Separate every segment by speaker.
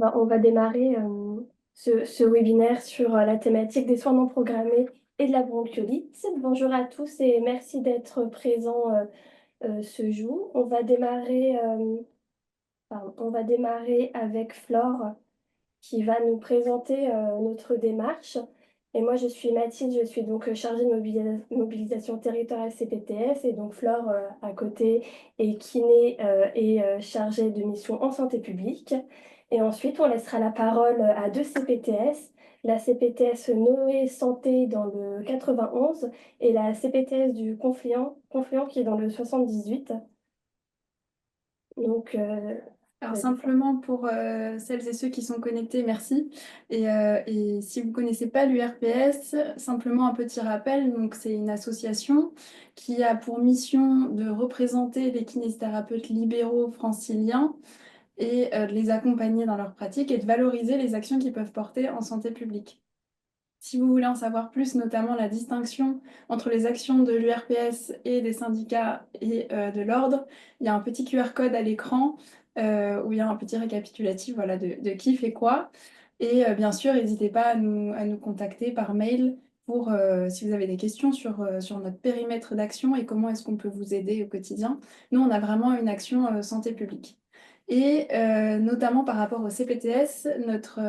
Speaker 1: On va démarrer ce webinaire sur la thématique des soins non programmés et de la bronchiolite. Bonjour à tous et merci d'être présents ce jour. On va démarrer avec Flore qui va nous présenter notre démarche. Et moi, je suis Mathilde, je suis donc chargée de mobilisation territoriale CPTS et donc Flore à côté est kiné et chargée de mission en santé publique. Et ensuite, on laissera la parole à deux CPTS, la CPTS Noé Santé dans le 91 et la CPTS du Confluent qui est dans le 78. Donc,
Speaker 2: Alors
Speaker 1: vas-y.
Speaker 2: simplement pour celles et ceux qui sont connectés, merci. Et si vous ne connaissez pas l'URPS, simplement un petit rappel, donc c'est une association qui a pour mission de représenter les kinésithérapeutes libéraux franciliens et de les accompagner dans leur pratique et de valoriser les actions qu'ils peuvent porter en santé publique. Si vous voulez en savoir plus, notamment la distinction entre les actions de l'URPS et des syndicats et de l'ordre, il y a un petit QR code à l'écran où il y a un petit récapitulatif voilà, de qui fait quoi. Et bien sûr, n'hésitez pas à nous contacter par mail pour si vous avez des questions sur notre périmètre d'action et comment est-ce qu'on peut vous aider au quotidien. Nous, on a vraiment une action santé publique. Et notamment par rapport au CPTS, notre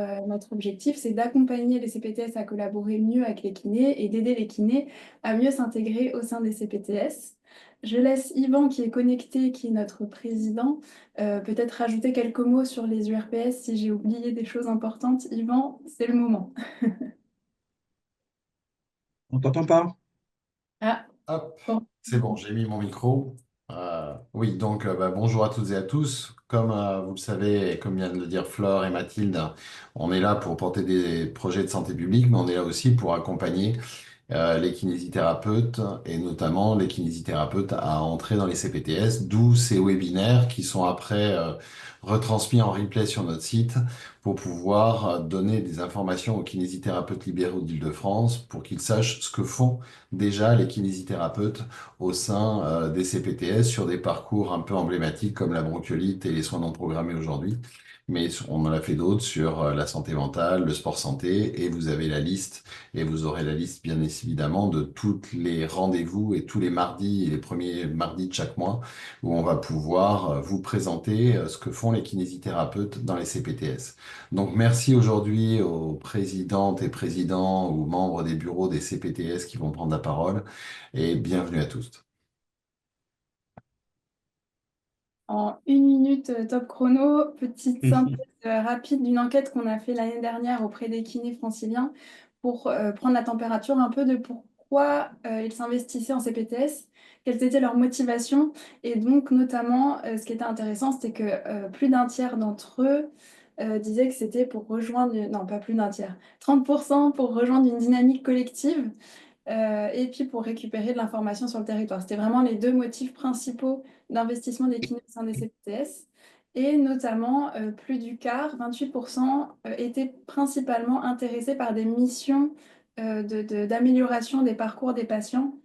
Speaker 2: objectif, c'est d'accompagner les CPTS à collaborer mieux avec les kinés et d'aider les kinés à mieux s'intégrer au sein des CPTS. Je laisse Yvan, qui est connecté, qui est notre président, peut-être rajouter quelques mots sur les URPS si j'ai oublié des choses importantes. Yvan, c'est le moment.
Speaker 3: On t'entend pas?
Speaker 2: Ah,
Speaker 4: Hop,
Speaker 2: bon.
Speaker 4: c'est bon, j'ai mis mon micro. Oui, donc bonjour à toutes et à tous. Comme vous le savez, et comme vient de le dire Flore et Mathilde, on est là pour porter des projets de santé publique, mais on est là aussi pour accompagner les kinésithérapeutes et notamment les kinésithérapeutes à entrer dans les CPTS, d'où ces webinaires qui sont après retransmis en replay sur notre site pour pouvoir donner des informations aux kinésithérapeutes libéraux d'Île-de-France pour qu'ils sachent ce que font déjà les kinésithérapeutes au sein des CPTS sur des parcours un peu emblématiques comme la bronchiolite et les soins non programmés aujourd'hui. Mais on en a fait d'autres sur la santé mentale, le sport santé, et vous avez la liste, et vous aurez la liste bien évidemment de tous les rendez-vous et tous les mardis et les premiers mardis de chaque mois où on va pouvoir vous présenter ce que font les kinésithérapeutes dans les CPTS. Donc merci aujourd'hui aux présidentes et présidents ou membres des bureaux des CPTS qui vont prendre la parole et bienvenue à tous.
Speaker 2: En une minute top chrono, petite synthèse rapide d'une enquête qu'on a fait l'année dernière auprès des kinés franciliens pour prendre la température un peu de pourquoi ils s'investissaient en CPTS, quelles étaient leurs motivations. Et donc, notamment, ce qui était intéressant, c'était que plus d'un tiers d'entre eux disaient que c'était pour rejoindre, non, pas plus d'un tiers, 30% pour rejoindre une dynamique collective et puis pour récupérer de l'information sur le territoire. C'était vraiment les deux motifs principaux d'investissement des kinés au sein des CPTS. Et notamment, plus du quart, 28%, étaient principalement intéressés par des missions d'amélioration des parcours des patients.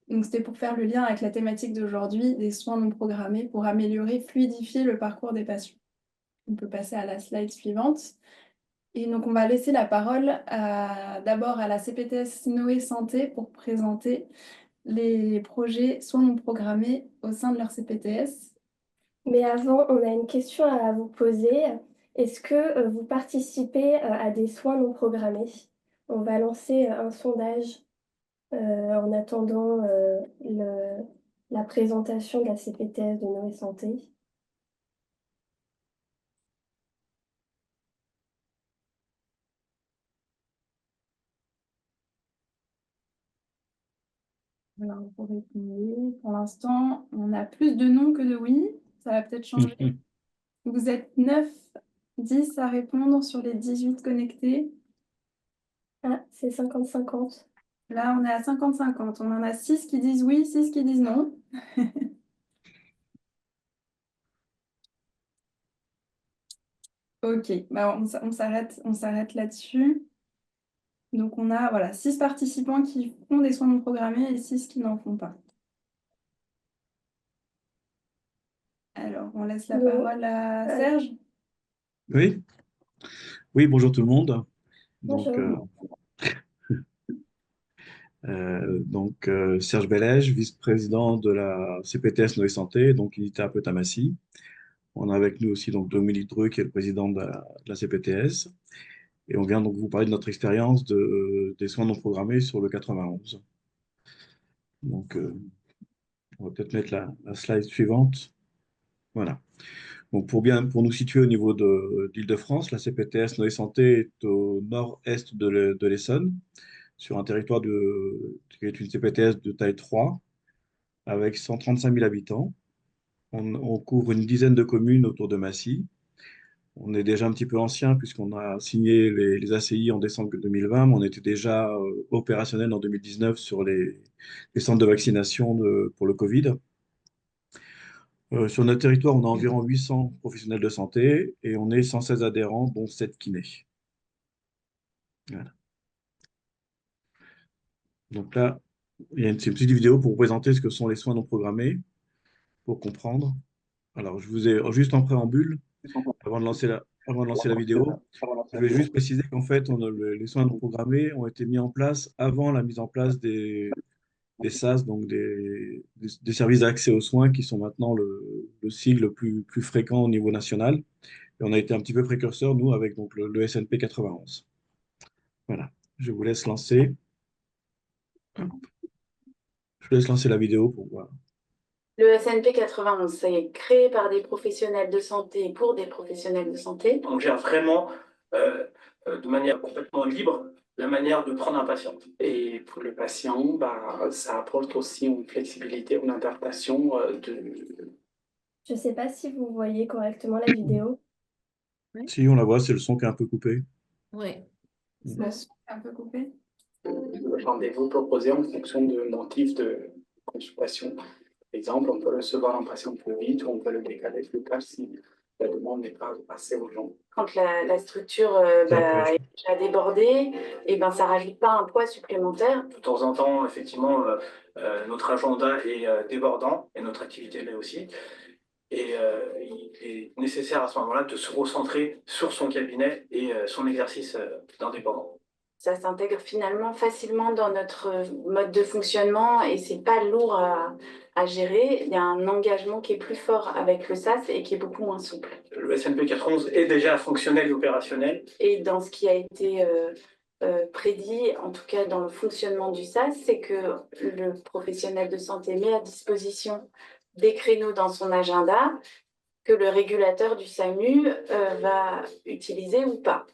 Speaker 2: Donc, c'était pour faire le lien avec la thématique d'aujourd'hui, des soins non programmés, pour améliorer, fluidifier le parcours des patients. On peut passer à la slide suivante. Et donc, on va laisser la parole d'abord à la CPTS Noé Santé pour présenter les projets soins non programmés au sein de leur CPTS.
Speaker 1: Mais avant, on a une question à vous poser. Est-ce que vous participez à des soins non programmés? On va lancer un sondage en attendant la présentation de la CPTS de Noé Santé.
Speaker 2: Alors, pour répondre, pour l'instant, on a plus de non que de oui. Ça va peut-être changer. Vous êtes 9, 10 à répondre sur les 18 connectés.
Speaker 1: Ah, c'est 50-50.
Speaker 2: Là, on est à 50-50. On en a 6 qui disent oui, 6 qui disent non. Ok, bah, on s'arrête là-dessus. Donc, on a voilà, 6 participants qui font des soins non programmés et 6 qui n'en font pas. Alors, on laisse la
Speaker 1: Donc,
Speaker 2: parole à Serge.
Speaker 3: Oui. Oui, bonjour tout le monde. Donc,
Speaker 1: Bonjour.
Speaker 3: Serge Bellège, vice-président de la CPTS Noé Santé, donc unité un peu Tamassie. On a avec nous aussi donc Dominique Dreux, qui est le président de la CPTS. Et on vient donc vous parler de notre expérience des soins non programmés sur le 91. Donc, on va peut-être mettre la slide suivante. Voilà. Donc, pour nous situer au niveau de l'Île-de-France, la CPTS Noé Santé est au nord-est de l'Essonne, sur un territoire qui est une CPTS de taille 3, avec 135 000 habitants. On couvre une dizaine de communes autour de Massy. On est déjà un petit peu ancien puisqu'on a signé les ACI en décembre 2020, mais on était déjà opérationnel en 2019 sur les centres de vaccination pour le Covid. Sur notre territoire, on a environ 800 professionnels de santé et on est 116 adhérents, dont 7 kinés. Voilà. Donc là, il y a une petite vidéo pour vous présenter ce que sont les soins non programmés, pour comprendre. Alors, je vous ai juste en préambule, avant de lancer la vidéo, je vais juste préciser qu'en fait, les soins non programmés ont été mis en place avant la mise en place des SAS, donc des services d'accès aux soins, qui sont maintenant le sigle plus fréquent au niveau national. Et on a été un petit peu précurseur, nous, avec donc le SNP 91. Voilà, je vous laisse lancer. Je vous laisse lancer la vidéo pour voir.
Speaker 5: Le SNP 91, c'est créé par des professionnels de santé pour des professionnels de santé.
Speaker 6: On gère vraiment de manière complètement libre la manière de prendre un patient. Et pour le patient, ça apporte aussi une flexibilité, une adaptation
Speaker 1: Je ne sais pas si vous voyez correctement la vidéo.
Speaker 3: Si on la voit, c'est le son qui est un peu coupé.
Speaker 7: Oui.
Speaker 2: Ça se fait un peu coupé.
Speaker 6: rendez-vous proposé en fonction de motifs de consultation. Par exemple, on peut recevoir un patient plus vite ou on peut le décaler plus tard si la demande n'est pas assez urgente.
Speaker 5: Quand la structure est déjà débordée, et ça ne rajoute pas un poids supplémentaire.
Speaker 6: De temps en temps, effectivement, notre agenda est débordant et notre activité l'est aussi. Et il est nécessaire à ce moment-là de se recentrer sur son cabinet et son exercice d'indépendant.
Speaker 5: Ça s'intègre finalement facilement dans notre mode de fonctionnement et c'est pas lourd à gérer. Il y a un engagement qui est plus fort avec le SAS et qui est beaucoup moins souple.
Speaker 6: Le SNP 411 est déjà fonctionnel et opérationnel.
Speaker 5: Et dans ce qui a été prédit, en tout cas dans le fonctionnement du SAS, c'est que le professionnel de santé met à disposition des créneaux dans son agenda que le régulateur du SAMU va utiliser ou pas.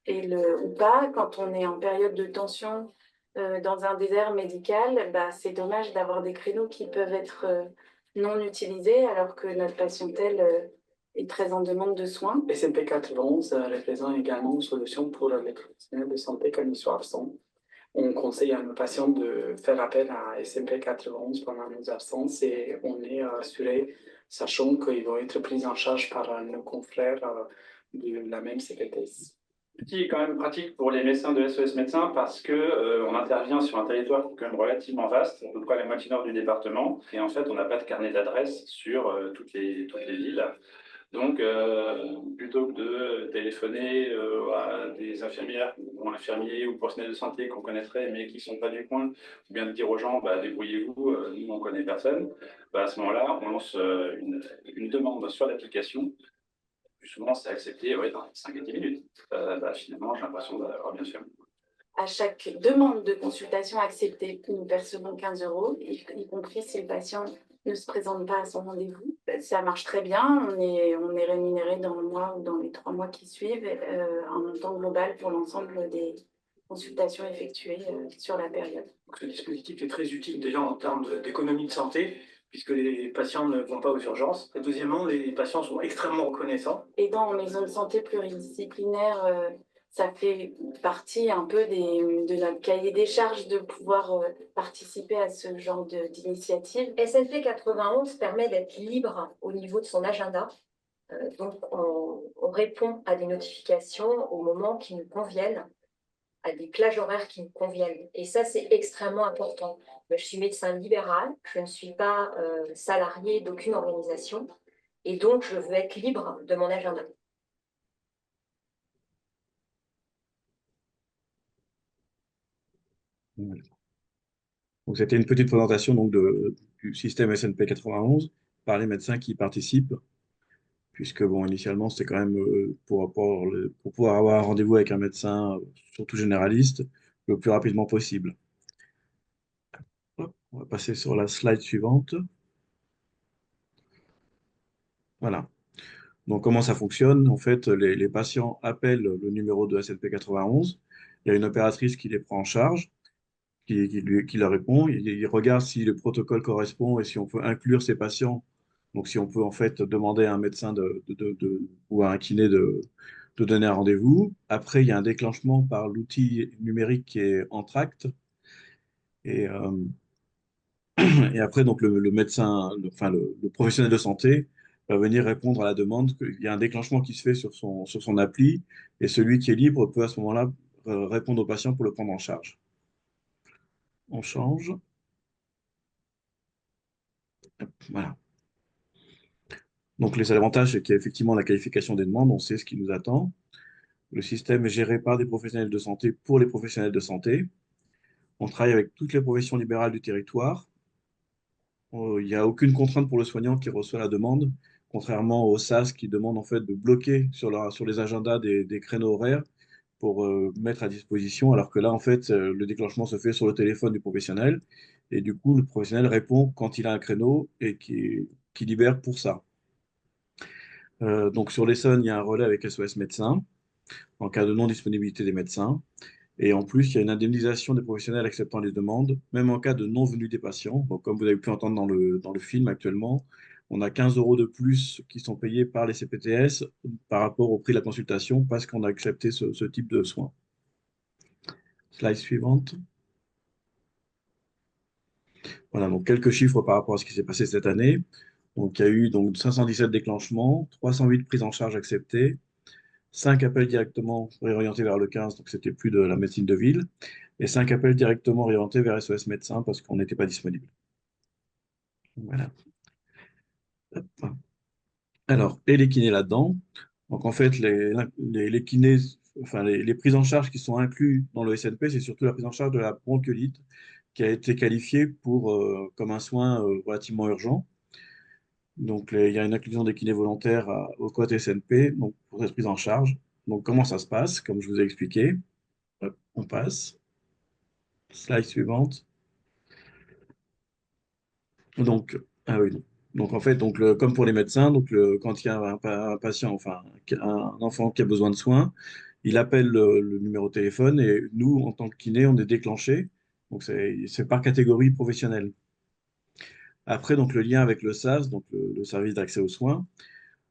Speaker 5: Et ou pas, quand on est en période de tension dans un désert médical, c'est dommage d'avoir des créneaux qui peuvent être non utilisés alors que notre patientèle est très en demande de soins.
Speaker 6: SNP 411 représente également une solution pour les professionnels de santé quand ils sont absents. On conseille à nos patients de faire appel à SNP 411 pendant nos absences et on est assuré, sachant qu'ils vont être pris en charge par nos confrères de la même CPTS.
Speaker 8: L'outil est quand même pratique pour les médecins de SOS Médecins parce que on intervient sur un territoire quand même relativement vaste, à peu près la moitié nord du département, et en fait on n'a pas de carnet d'adresses sur toutes les villes. Donc plutôt que de téléphoner à des infirmières ou infirmiers ou personnels de santé qu'on connaîtrait mais qui ne sont pas du coin, ou bien de dire aux gens débrouillez-vous, nous on ne connaît personne, à ce moment-là on lance une demande sur l'application. Plus souvent, c'est accepté dans 5 à 10 minutes. Finalement, j'ai l'impression d'avoir bien fait.
Speaker 5: À chaque demande de consultation acceptée, nous percevons 15 €, y compris si le patient ne se présente pas à son rendez-vous. Ça marche très bien. On est rémunéré dans le mois ou dans les 3 mois qui suivent, un montant global pour l'ensemble des consultations effectuées sur la période.
Speaker 6: Donc, ce dispositif est très utile déjà en termes d'économie de santé, puisque les patients ne vont pas aux urgences. Et deuxièmement, les patients sont extrêmement reconnaissants.
Speaker 5: Et dans les zones de santé pluridisciplinaires, ça fait partie un peu de notre cahier des charges de pouvoir participer à ce genre d'initiative.
Speaker 9: SNP 91 permet d'être libre au niveau de son agenda. Donc, on répond à des notifications au moment qui nous conviennent, à des plages horaires qui nous conviennent. Et ça, c'est extrêmement important. Je suis médecin libéral, je ne suis pas salarié d'aucune organisation. Et donc, je veux être libre de mon agenda.
Speaker 3: Voilà. Donc, c'était une petite présentation donc, du système SNP 91 par les médecins qui y participent, puisque bon, initialement, c'était quand même pour pouvoir avoir un rendez-vous avec un médecin, surtout généraliste, le plus rapidement possible. Hop, on va passer sur la slide suivante. Voilà. Donc, comment ça fonctionne? En fait, les patients appellent le numéro de SNP 91. Il y a une opératrice qui les prend en charge, qui leur répond. Il regarde si le protocole correspond et si on peut inclure ces patients. Donc, si on peut en fait demander à un médecin ou à un kiné de donner un rendez-vous. Après, il y a un déclenchement par l'outil numérique qui est Entracte. Et, et après, donc, le médecin, enfin, le professionnel de santé va venir répondre à la demande. Il y a un déclenchement qui se fait sur son appli et celui qui est libre peut à ce moment-là répondre au patient pour le prendre en charge. On change. Voilà. Donc, les avantages, c'est qu'il y a effectivement la qualification des demandes, on sait ce qui nous attend. Le système est géré par des professionnels de santé pour les professionnels de santé. On travaille avec toutes les professions libérales du territoire. Il n'y a aucune contrainte pour le soignant qui reçoit la demande, contrairement au SAS qui demande en fait de bloquer sur les agendas des créneaux horaires pour mettre à disposition, alors que là, en fait, le déclenchement se fait sur le téléphone du professionnel. Et du coup, le professionnel répond quand il a un créneau et qui libère pour ça. Donc sur l'Essonne, il y a un relais avec SOS médecins en cas de non-disponibilité des médecins. Et en plus, il y a une indemnisation des professionnels acceptant les demandes, même en cas de non-venue des patients. Donc, comme vous avez pu entendre dans le film actuellement, on a 15 euros de plus qui sont payés par les CPTS par rapport au prix de la consultation parce qu'on a accepté ce type de soins. Slide suivante. Voilà, donc quelques chiffres par rapport à ce qui s'est passé cette année. Donc, il y a eu donc 517 déclenchements, 308 prises en charge acceptées, 5 appels directement réorientés vers le 15, donc c'était plus de la médecine de ville, et 5 appels directement orientés vers SOS médecins parce qu'on n'était pas disponible. Voilà. Hop. Alors, et les kinés là-dedans. Donc, en fait, les kinés, enfin, les prises en charge qui sont inclus dans le SNP, c'est surtout la prise en charge de la bronchiolite qui a été qualifiée comme un soin relativement urgent. Donc, il y a une inclusion des kinés volontaires au code SNP donc, pour cette prise en charge. Donc, comment ça se passe? Comme je vous ai expliqué. Hop, on passe. Slide suivante. Donc, ah oui. Donc en fait, comme pour les médecins, quand il y a un patient, enfin un enfant qui a besoin de soins, il appelle le numéro de téléphone et nous, en tant que kiné, on est déclenché. Donc c'est par catégorie professionnelle. Après, donc le lien avec le SAS, donc le service d'accès aux soins.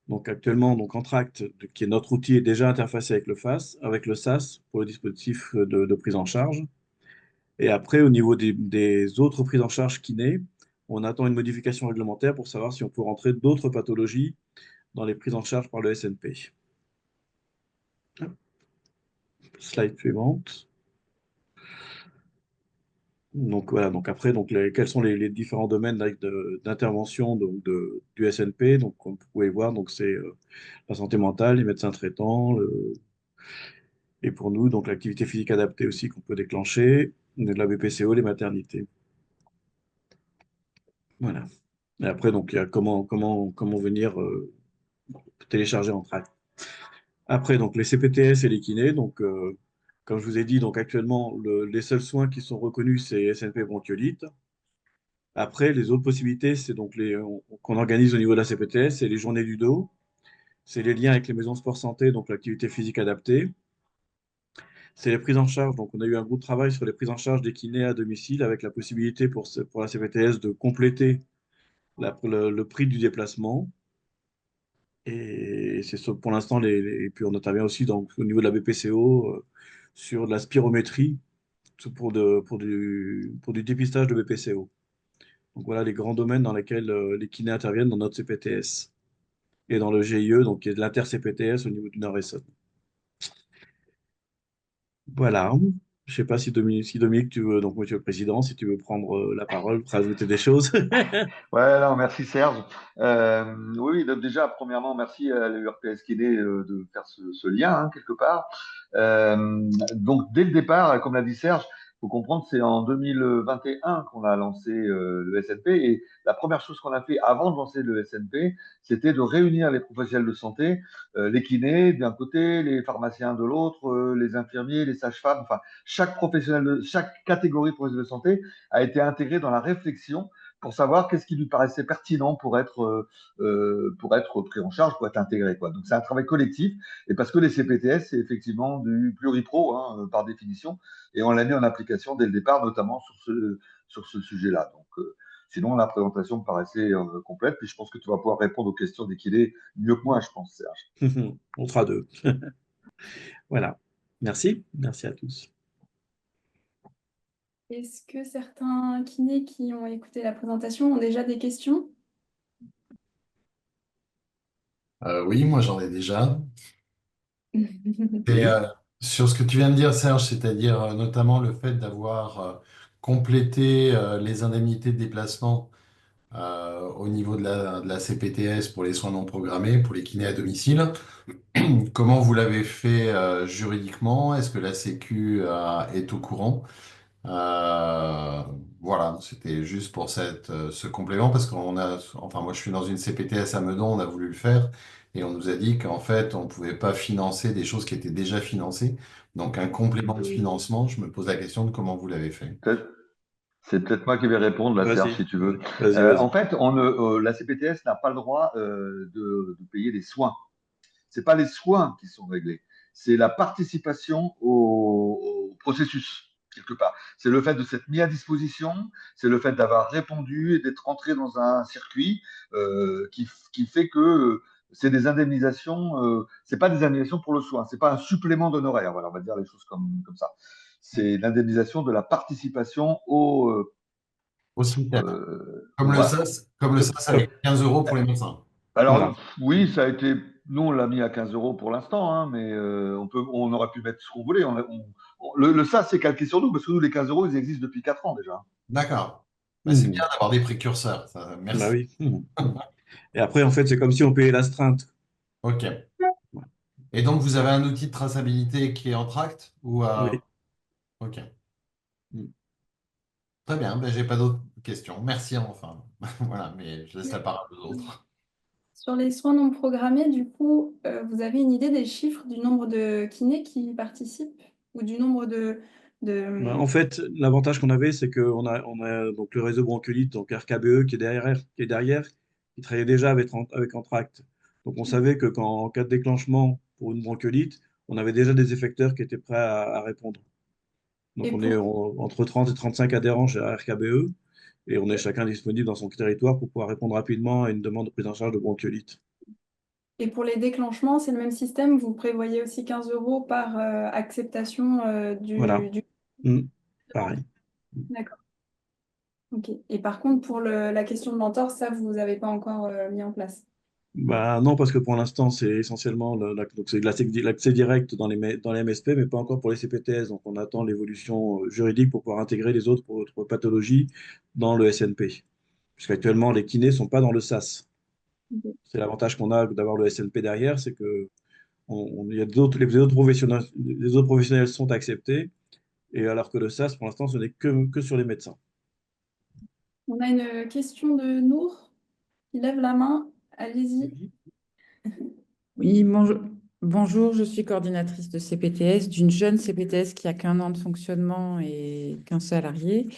Speaker 3: Donc actuellement, donc Entracte, qui est notre outil, est déjà interfacé avec avec le SAS pour le dispositif de prise en charge. Et après, au niveau des autres prises en charge kiné, on attend une modification réglementaire pour savoir si on peut rentrer d'autres pathologies dans les prises en charge par le SNP. Slide suivante. Donc voilà, donc après, quels sont les différents domaines d'intervention du SNP? Donc, comme vous pouvez voir, donc c'est la santé mentale, les médecins traitants, et pour nous, donc l'activité physique adaptée aussi qu'on peut déclencher, de la BPCO, les maternités. Voilà. Et après, donc, il y a comment venir télécharger en track. Après, donc, les CPTS et les kinés. Donc, comme je vous ai dit, donc, actuellement, les seuls soins qui sont reconnus, c'est SNP bronchiolite. Après, les autres possibilités, c'est donc qu'on organise au niveau de la CPTS, c'est les journées du dos, c'est les liens avec les maisons sport santé, donc l'activité physique adaptée. C'est les prises en charge. Donc, on a eu un groupe de travail sur les prises en charge des kinés à domicile avec la possibilité pour la CPTS de compléter le prix du déplacement. Et c'est pour l'instant, et puis on intervient aussi au niveau de la BPCO sur de la spirométrie pour du dépistage de BPCO. Donc voilà les grands domaines dans lesquels les kinés interviennent dans notre CPTS et dans le GIE, donc qui est de l'inter-CPTS au niveau du Nord-Essonne. Voilà. Je ne sais pas si Dominique, tu veux, donc Monsieur le Président, si tu veux prendre la parole, rajouter des choses.
Speaker 7: Ouais, non, merci Serge. Oui, donc déjà, premièrement, merci à l'URPS Kiné de faire ce lien, hein, quelque part. Donc, dès le départ, comme l'a dit Serge, faut comprendre, c'est en 2021 qu'on a lancé le SNP. Et la première chose qu'on a fait avant de lancer le SNP, c'était de réunir les professionnels de santé, les kinés d'un côté, les pharmaciens de l'autre, les infirmiers, les sages-femmes. Enfin, chaque catégorie de professionnels de santé a été intégrée dans la réflexion pour savoir qu'est-ce qui lui paraissait pertinent pour être pris en charge, pour être intégré, quoi. Donc c'est un travail collectif, et parce que les CPTS, c'est effectivement du pluripro, hein, par définition, et on l'a mis en application dès le départ, notamment sur ce sujet-là. Donc, sinon, la présentation me paraissait complète, puis je pense que tu vas pouvoir répondre aux questions dès qu'il est mieux que moi, je pense, Serge.
Speaker 3: On sera deux. Voilà. Merci. Merci à tous.
Speaker 2: Est-ce que certains kinés qui ont écouté la présentation ont déjà des questions?
Speaker 4: Oui, moi j'en ai déjà. Et
Speaker 3: Oui.
Speaker 4: sur ce que tu viens de dire, Serge, c'est-à-dire notamment le fait d'avoir complété les indemnités de déplacement au niveau de la CPTS pour les soins non programmés, pour les kinés à domicile, comment vous l'avez fait juridiquement? Est-ce que la Sécu est au courant? Euh, voilà, c'était juste pour ce complément parce enfin moi je suis dans une CPTS à Meudon, on a voulu le faire et on nous a dit qu'en fait on ne pouvait pas financer des choses qui étaient déjà financées. Donc un complément de financement, je me pose la question de comment vous l'avez fait.
Speaker 7: C'est peut-être moi qui vais répondre, là, Serge,
Speaker 3: Vas-y.
Speaker 7: si tu veux.
Speaker 3: Vas-y, vas-y.
Speaker 7: En fait, la CPTS n'a pas le droit de payer les soins. C'est pas les soins qui sont réglés, c'est la participation au processus, quelque part. C'est le fait de s'être mis à disposition, c'est le fait d'avoir répondu et d'être entré dans un circuit qui fait que c'est des indemnisations, c'est pas des indemnisations pour le soin, c'est pas un supplément d'honoraires, voilà, on va dire les choses comme ça. C'est l'indemnisation de la participation
Speaker 4: Au cimetière.
Speaker 7: voilà.
Speaker 4: Comme le SAS avec 15 euros pour les médecins.
Speaker 3: Voilà.
Speaker 7: Alors, oui, ça a été. Nous, on l'a mis à 15 euros pour l'instant, hein, mais on aurait pu mettre ce qu'on voulait. Le SAS, c'est calqué sur nous, parce que nous, les 15 euros, ils existent depuis 4 ans déjà.
Speaker 4: D'accord. Bah, c'est bien
Speaker 3: Mhm.
Speaker 4: d'avoir des précurseurs.
Speaker 3: Bah
Speaker 4: Merci.
Speaker 3: oui. Mhm. Et après, en fait, c'est comme si on payait l'astreinte.
Speaker 4: Ok. Et donc, vous avez un outil de traçabilité qui est en tract ou
Speaker 3: Oui.
Speaker 4: Ok.
Speaker 3: Mhm.
Speaker 4: Très bien. Ben, j'ai pas d'autres questions. Merci enfin. Voilà, mais je laisse la parole aux autres.
Speaker 2: Sur les soins non programmés, du coup, vous avez une idée des chiffres du nombre de kinés qui participent ou du nombre
Speaker 3: Bah,
Speaker 2: de...
Speaker 3: en fait, l'avantage qu'on avait, c'est on a donc le réseau bronchiolite, donc RKBE, qui travaillait déjà avec Entracte. Donc on savait que en cas de déclenchement pour une bronchiolite, on avait déjà des effecteurs qui étaient prêts à répondre. Donc
Speaker 2: Et
Speaker 3: on est
Speaker 2: pour,
Speaker 3: entre 30 et 35 adhérents chez RKBE et on est chacun disponible dans son territoire pour pouvoir répondre rapidement à une demande de prise en charge de bronchiolite.
Speaker 2: et pour les déclenchements, c'est le même système. Vous prévoyez aussi 15 euros par acceptation
Speaker 3: Voilà.
Speaker 2: du...
Speaker 3: Mm. Pareil.
Speaker 2: D'accord. Ok. Et par contre, pour la question de l'entorse, ça, vous n'avez pas encore mis en place.
Speaker 3: Bah non, parce que pour l'instant, c'est essentiellement donc c'est de l'accès direct dans les MSP, mais pas encore pour les CPTS. Donc on attend l'évolution juridique pour pouvoir intégrer les autres pathologies dans le SNP. Puisqu'actuellement, les kinés ne sont pas dans le SAS.
Speaker 2: Ok.
Speaker 3: C'est l'avantage qu'on a d'avoir le SNP derrière, c'est que il y a les autres professionnels sont acceptés, et alors que le SAS, pour l'instant, ce n'est que sur les médecins.
Speaker 2: On a une question de Nour qui lève la main. Allez-y.
Speaker 3: Oui.
Speaker 10: Oui, bonjour, je suis coordinatrice de CPTS, d'une jeune CPTS qui a qu'un an de fonctionnement et qu'un salarié.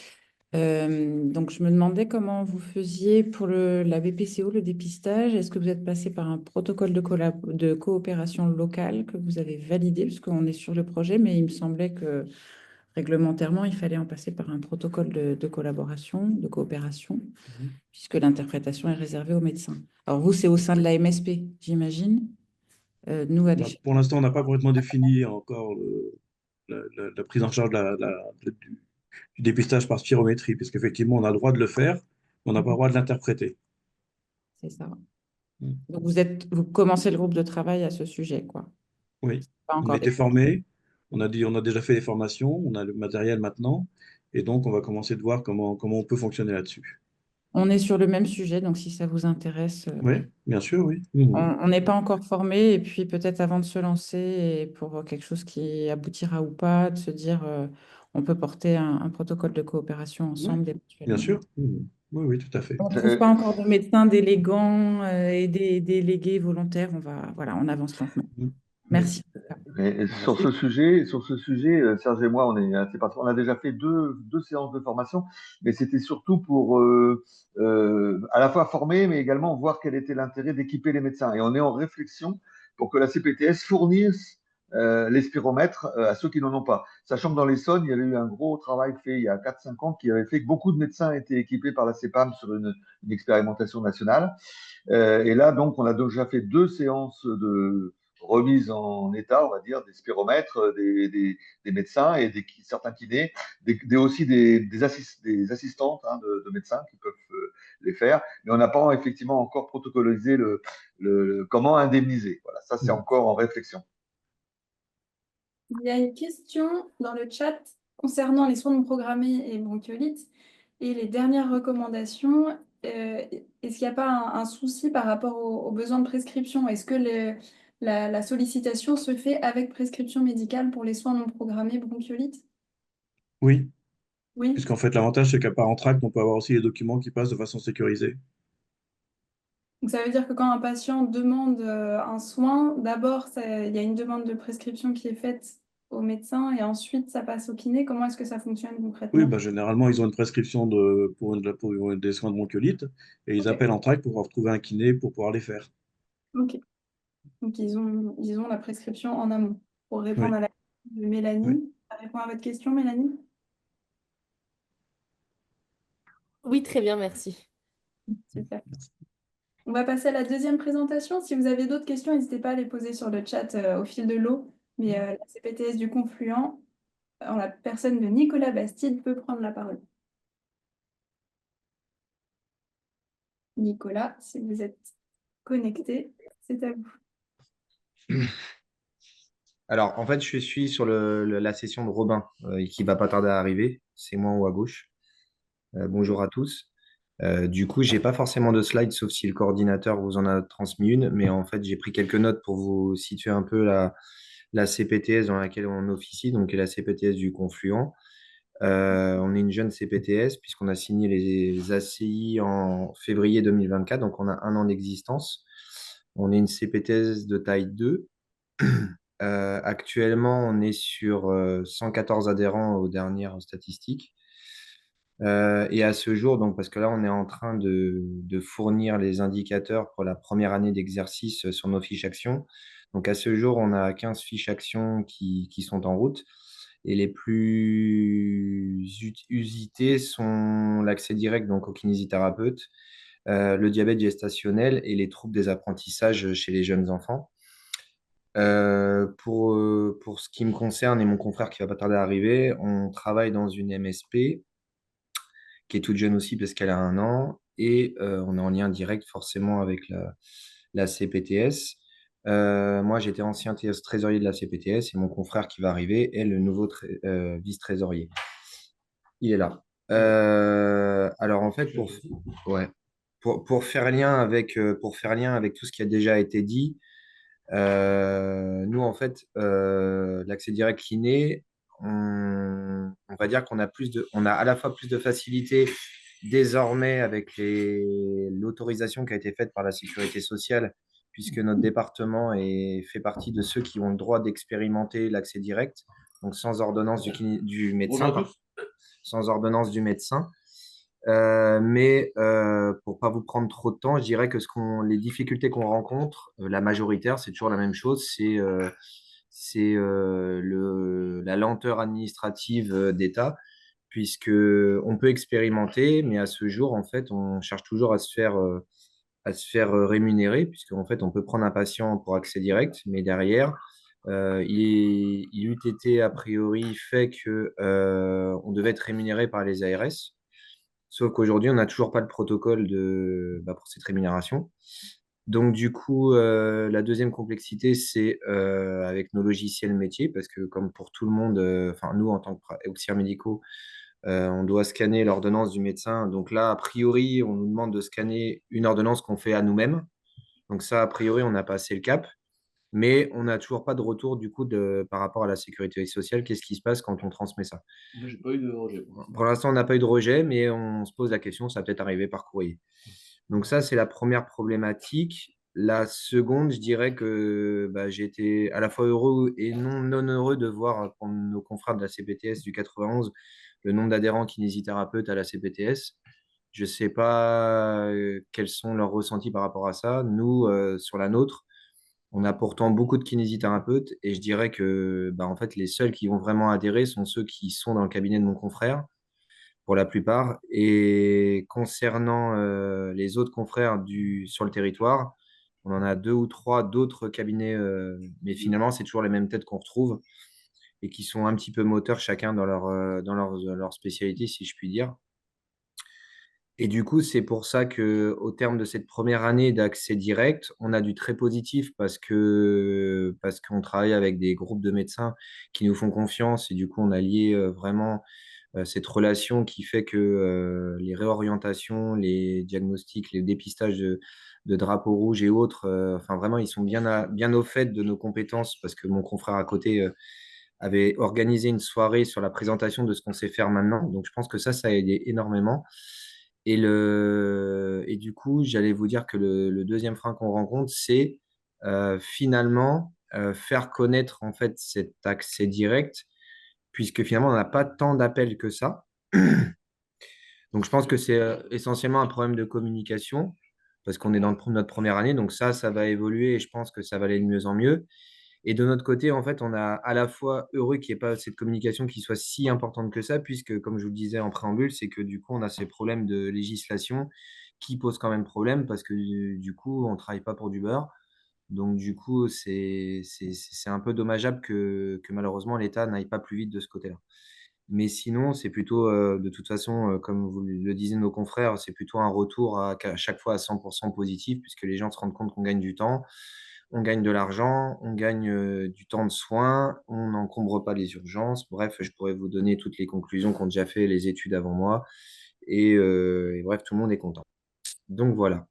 Speaker 10: Donc, je me demandais comment vous faisiez pour la BPCO, le dépistage. Est-ce que vous êtes passé par un protocole de coopération locale que vous avez validé, parce qu'on est sur le projet, mais il me semblait que réglementairement, il fallait en passer par un protocole de collaboration, de coopération, puisque l'interprétation est réservée aux médecins. Alors, vous, c'est au sein de la MSP, j'imagine. Nous, à
Speaker 3: Bah,
Speaker 10: l'échelle.
Speaker 3: pour l'instant, on n'a pas complètement défini encore la prise en charge du dépistage par spirométrie, parce qu'effectivement, on a le droit de le faire, mais on n'a pas le droit de l'interpréter.
Speaker 10: C'est ça.
Speaker 3: Mm.
Speaker 10: Donc, vous commencez le groupe de travail à ce sujet, quoi.
Speaker 3: Oui,
Speaker 10: Pas
Speaker 3: on a
Speaker 10: encore
Speaker 3: été
Speaker 10: défini.
Speaker 3: formés, on a déjà fait les formations, on a le matériel maintenant, et donc on va commencer de voir comment on peut fonctionner là-dessus.
Speaker 10: On est sur le même sujet, donc si ça vous intéresse,
Speaker 3: Oui, bien sûr, oui. Mhm.
Speaker 10: on n'est pas encore formé. Et puis peut-être avant de se lancer et pour quelque chose qui aboutira ou pas, de se dire on peut porter un protocole de coopération
Speaker 3: Oui,
Speaker 10: ensemble
Speaker 3: bien
Speaker 10: éventuellement.
Speaker 3: sûr. Mhm. Oui, oui, tout à fait.
Speaker 10: On ne trouve pas encore de médecins délégants et des délégués volontaires. Voilà, on avance lentement.
Speaker 3: Mhm. Oui,
Speaker 10: Merci.
Speaker 7: Et sur
Speaker 3: merci.
Speaker 7: sur ce sujet, Serge et moi, on est assez on a déjà fait deux séances de formation, mais c'était surtout pour à la fois former, mais également voir quel était l'intérêt d'équiper les médecins. Et on est en réflexion pour que la CPTS fournisse les spiromètres à ceux qui n'en ont pas. Sachant que dans l'Essonne, il y avait eu un gros travail fait il y a 4-5 ans qui avait fait que beaucoup de médecins étaient équipés par la CEPAM sur une expérimentation nationale. Et là, donc, on a déjà fait deux séances de remise en état, on va dire, des spiromètres, des médecins et certains kinés, aussi des assistantes de médecins qui peuvent les faire. Mais on n'a pas effectivement encore protocolisé comment indemniser. Voilà, ça, c'est
Speaker 3: Mhm.
Speaker 7: encore en réflexion.
Speaker 2: Il y a une question dans le chat concernant les soins non programmés et bronchiolites et les dernières recommandations. Est-ce qu'il n'y a pas un souci par rapport aux besoins de prescription? Est-ce que la sollicitation se fait avec prescription médicale pour les soins non programmés bronchiolites?
Speaker 3: Oui,
Speaker 2: Oui.
Speaker 3: puisqu'en fait, l'avantage, c'est qu'à part en tract, on peut avoir aussi les documents qui passent de façon sécurisée.
Speaker 2: Donc ça veut dire que quand un patient demande un soin, d'abord, il y a une demande de prescription qui est faite au médecin et ensuite ça passe au kiné. Comment est-ce que ça fonctionne
Speaker 3: Oui,
Speaker 2: concrètement?
Speaker 3: bah, généralement, ils ont une prescription pour des soins de bronchiolite et ils
Speaker 2: Ok,
Speaker 3: appellent en tract pour pouvoir trouver un kiné pour pouvoir les faire.
Speaker 2: ok. Donc ils ont la prescription en amont. Pour répondre
Speaker 3: Oui,
Speaker 2: à la question de
Speaker 3: oui.
Speaker 2: Mélanie, ça répond à votre question, Mélanie?
Speaker 11: Oui, très bien, merci.
Speaker 2: Super. On va passer à la deuxième présentation. Si vous avez d'autres questions, n'hésitez pas à les poser sur le chat au fil de l'eau. Mais la CPTS du Confluent, en la personne de Nicolas Bastide, peut prendre la parole. Nicolas, si vous êtes connecté, c'est à vous.
Speaker 12: Alors, en fait, je suis sur la session de Robin qui va pas tarder à arriver. C'est moi en haut à gauche. Bonjour à tous. Du coup, j'ai pas forcément de slide, sauf si le coordinateur vous en a transmis une. Mais en fait, j'ai pris quelques notes pour vous situer un peu la CPTS dans laquelle on officie, donc la CPTS du Confluent. On est une jeune CPTS puisqu'on a signé les ACI en février 2024, donc on a un an d'existence. On est une CPTS de taille 2. Actuellement, on est sur 114 adhérents aux dernières statistiques. Et à ce jour, donc, parce que là, on est en train de fournir les indicateurs pour la première année d'exercice sur nos fiches actions. Donc, à ce jour, on a 15 fiches actions qui sont en route. Et les plus usitées sont l'accès direct donc, au kinésithérapeute, le diabète gestationnel et les troubles des apprentissages chez les jeunes enfants. Pour ce qui me concerne et mon confrère qui va pas tarder à arriver, on travaille dans une MSP qui est toute jeune aussi parce qu'elle a un an et on est en lien direct forcément avec la CPTS. Moi, j'étais ancien trésorier de la CPTS et mon confrère qui va arriver est le nouveau vice-trésorier. Il est là. Alors en fait, ouais, pour faire lien avec tout ce qui a déjà été dit, nous, en fait, l'accès direct kiné, on va dire on a à la fois plus de facilité désormais avec l'autorisation qui a été faite par la Sécurité sociale, puisque notre département fait partie de ceux qui ont le droit d'expérimenter l'accès direct, donc sans ordonnance du médecin, sans ordonnance du médecin. Mais pour pas vous prendre trop de temps, je dirais que les difficultés qu'on rencontre, la majoritaire, c'est toujours la même chose, c'est la lenteur administrative d'État, puisque on peut expérimenter, mais à ce jour, en fait, on cherche toujours à se faire rémunérer, puisque en fait, on peut prendre un patient pour accès direct, mais derrière, il eût été a priori fait que on devait être rémunéré par les ARS. Sauf qu'aujourd'hui, on n'a toujours pas de protocole pour cette rémunération. Donc, du coup, la deuxième complexité, c'est avec nos logiciels métiers, parce que comme pour tout le monde, enfin, nous, en tant qu'auxiliaires médicaux, On doit scanner l'ordonnance du médecin. Donc là, a priori, on nous demande de scanner une ordonnance qu'on fait à nous-mêmes. Donc ça, a priori, on a passé le cap. Mais on n'a toujours pas de retour du coup par rapport à la sécurité sociale. Qu'est-ce qui se passe quand on transmet ça?
Speaker 3: Moi, j'ai pas eu de rejet.
Speaker 12: Pour l'instant, on n'a pas eu de rejet, mais on se pose la question, ça va peut-être arriver par courrier. Donc ça, c'est la première problématique. La seconde, je dirais que bah, j'ai été à la fois heureux et non heureux de voir pour nos confrères de la CPTS du 91 le nombre d'adhérents kinésithérapeutes à la CPTS. Je ne sais pas quels sont leurs ressentis par rapport à ça. Nous, sur la nôtre, on a pourtant beaucoup de kinésithérapeutes et je dirais que bah, en fait, les seuls qui vont vraiment adhérer sont ceux qui sont dans le cabinet de mon confrère pour la plupart. Et concernant les autres confrères sur le territoire, on en a deux ou trois d'autres cabinets, mais finalement, c'est toujours les mêmes têtes qu'on retrouve et qui sont un petit peu moteurs chacun dans leur spécialité, si je puis dire. Et du coup, c'est pour ça que, au terme de cette première année d'accès direct, on a du très positif parce qu'on travaille avec des groupes de médecins qui nous font confiance et du coup, on a lié vraiment cette relation qui fait que les réorientations, les diagnostics, les dépistages de drapeaux rouges et autres, enfin vraiment, ils sont bien au fait de nos compétences parce que mon confrère à côté avait organisé une soirée sur la présentation de ce qu'on sait faire maintenant. Donc, je pense que ça a aidé énormément. Et du coup, j'allais vous dire que le deuxième frein qu'on rencontre, c'est finalement faire connaître en fait cet accès direct, puisque finalement, on n'a pas tant d'appels que ça. Donc, je pense que c'est essentiellement un problème de communication, parce qu'on est dans notre première année. Donc, ça va évoluer et je pense que ça va aller de mieux en mieux. Et de notre côté, en fait, on a à la fois heureux qu'il n'y ait pas cette communication qui soit si importante que ça, puisque, comme je vous le disais en préambule, c'est que du coup, on a ces problèmes de législation qui posent quand même problème, parce que du coup, on ne travaille pas pour du beurre. Donc, du coup, c'est un peu dommageable que malheureusement, l'État n'aille pas plus vite de ce côté-là. Mais sinon, c'est plutôt, de toute façon, comme vous le disiez nos confrères, c'est plutôt un retour à chaque fois à 100% positif, puisque les gens se rendent compte qu'on gagne du temps, on gagne de l'argent, on gagne du temps de soins, on n'encombre pas les urgences. Bref, je pourrais vous donner toutes les conclusions qu'ont déjà fait les études avant moi. Et bref, tout le monde est content. Donc voilà.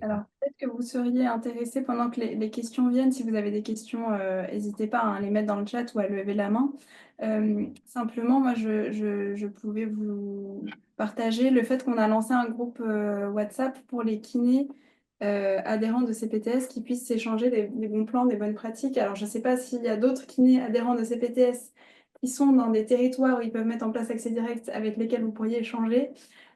Speaker 2: Alors, peut-être que vous seriez intéressé pendant que les questions viennent. Si vous avez des questions, n'hésitez pas à les mettre dans le chat ou à lever la main. Simplement, moi, je pouvais vous partager le fait qu'on a lancé un groupe WhatsApp pour les kinés adhérents de CPTS qui puissent s'échanger des bons plans, des bonnes pratiques. Alors, je ne sais pas s'il y a d'autres kinés adhérents de CPTS qui sont dans des territoires où ils peuvent mettre en place accès direct avec lesquels vous pourriez échanger.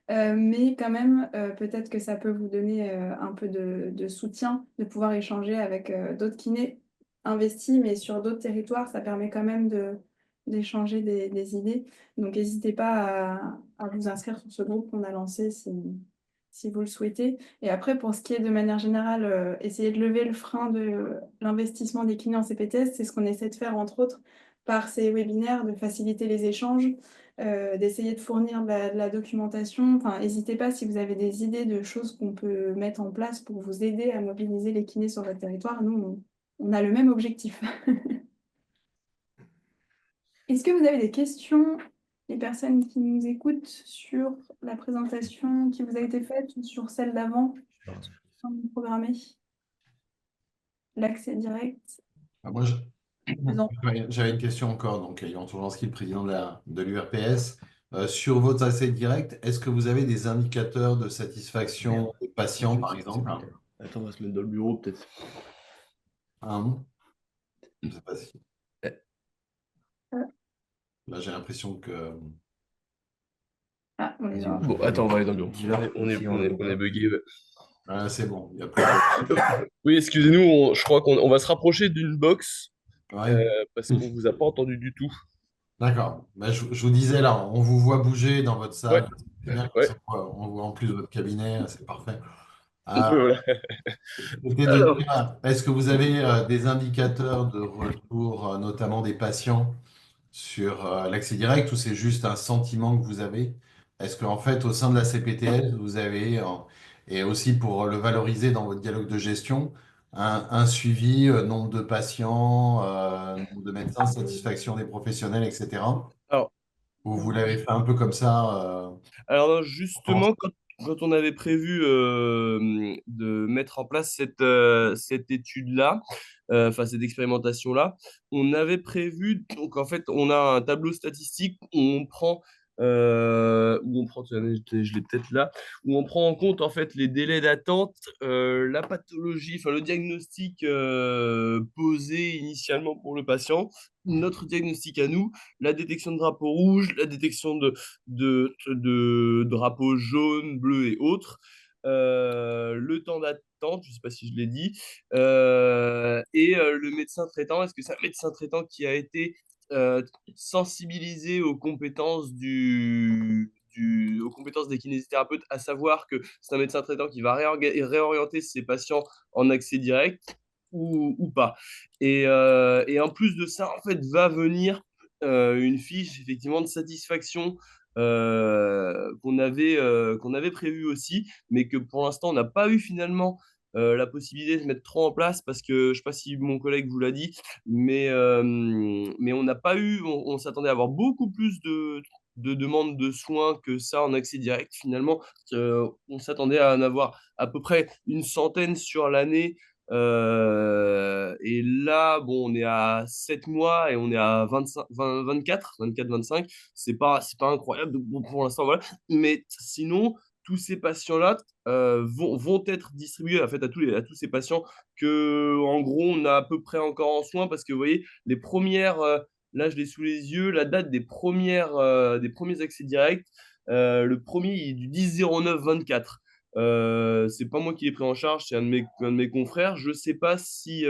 Speaker 2: Mais quand même, peut-être que ça peut vous donner un peu de soutien, de pouvoir échanger avec d'autres kinés investis, mais sur d'autres territoires, ça permet quand même d'échanger des idées. Donc, n'hésitez pas à vous inscrire sur ce groupe qu'on a lancé si vous le souhaitez. Et après, pour ce qui est de manière générale, essayer de lever le frein de l'investissement des kinés en CPTS, c'est ce qu'on essaie de faire, entre autres, par ces webinaires, de faciliter les échanges, d'essayer de fournir de la documentation. Enfin, n'hésitez pas si vous avez des idées de choses qu'on peut mettre en place pour vous aider à mobiliser les kinés sur votre territoire. Nous, on a le même objectif. Est-ce que vous avez des questions, les personnes qui nous écoutent, sur la présentation qui vous a été faite ou sur celle d'avant, programmée? L'accès direct.
Speaker 4: Moi, j'avais une question encore, donc ayant Tourjanski, le président de l'URPS. Sur votre accès direct, est-ce que vous avez des indicateurs de satisfaction des patients, par exemple?
Speaker 3: Attends, on va se mettre dans le bureau, peut-être.
Speaker 4: Je ne sais pas si. Là, j'ai l'impression que.
Speaker 2: Ah, on est dans...
Speaker 3: Bon, attends, on va aller dans le bureau. On est bugué. Ouais.
Speaker 4: Ah, c'est bon. Il y a
Speaker 3: Oui, excusez-nous, je crois qu'on va se rapprocher d'une box
Speaker 4: Ouais.
Speaker 3: parce qu'on vous a pas entendu du tout.
Speaker 4: D'accord. Bah, je vous disais, là, on vous voit bouger dans votre salle.
Speaker 3: Ouais.
Speaker 4: C'est bien,
Speaker 3: Ouais.
Speaker 4: on voit en plus votre cabinet, c'est parfait.
Speaker 3: Voilà.
Speaker 4: Est-ce que vous avez des indicateurs de retour, notamment des patients, sur l'accès direct, ou c'est juste un sentiment que vous avez? Est-ce qu'en fait, au sein de la CPTS, vous avez, et aussi pour le valoriser dans votre dialogue de gestion, un suivi, nombre de patients, nombre de médecins, satisfaction des professionnels, etc.
Speaker 13: Alors,
Speaker 4: Ou vous l'avez fait un peu comme ça,
Speaker 13: Alors
Speaker 4: pour commencer?
Speaker 13: justement, quand on avait prévu de mettre en place cette étude-là, enfin cette expérimentation-là, on avait prévu, donc en fait, on a un tableau statistique où on prend, tiens, je l'ai peut-être là, où on prend en compte en fait les délais d'attente, la pathologie, enfin le diagnostic posé initialement pour le patient, notre diagnostic à nous, la détection de drapeau rouge, la détection de drapeaux jaunes, bleus et autres. Le temps d'attente, je ne sais pas si je l'ai dit, et le médecin traitant, est-ce que c'est un médecin traitant qui a été sensibilisé aux compétences aux compétences des kinésithérapeutes, à savoir que c'est un médecin traitant qui va réorienter ses patients en accès direct ou pas. Et en plus de ça, en fait, va venir une fiche effectivement de satisfaction qu'on avait prévu aussi, mais que pour l'instant, on n'a pas eu finalement la possibilité de mettre trop en place parce que je ne sais pas si mon collègue vous l'a dit, mais on n'a pas eu, on s'attendait à avoir beaucoup plus de demandes de soins que ça en accès direct. Finalement, on s'attendait à en avoir à peu près une centaine sur l'année. Et là, bon, on est à 7 mois et on est à 24, 25. C'est pas incroyable bon, pour l'instant, voilà. Mais sinon, tous ces patients-là vont être distribués en fait, à tous ces patients que, en gros, on a à peu près encore en soins parce que vous voyez, les premières, là, je l'ai sous les yeux, la date des premiers accès directs, le premier il est du 10/09/24. C'est pas moi qui l'ai pris en charge, c'est un de mes confrères. Je sais pas s'il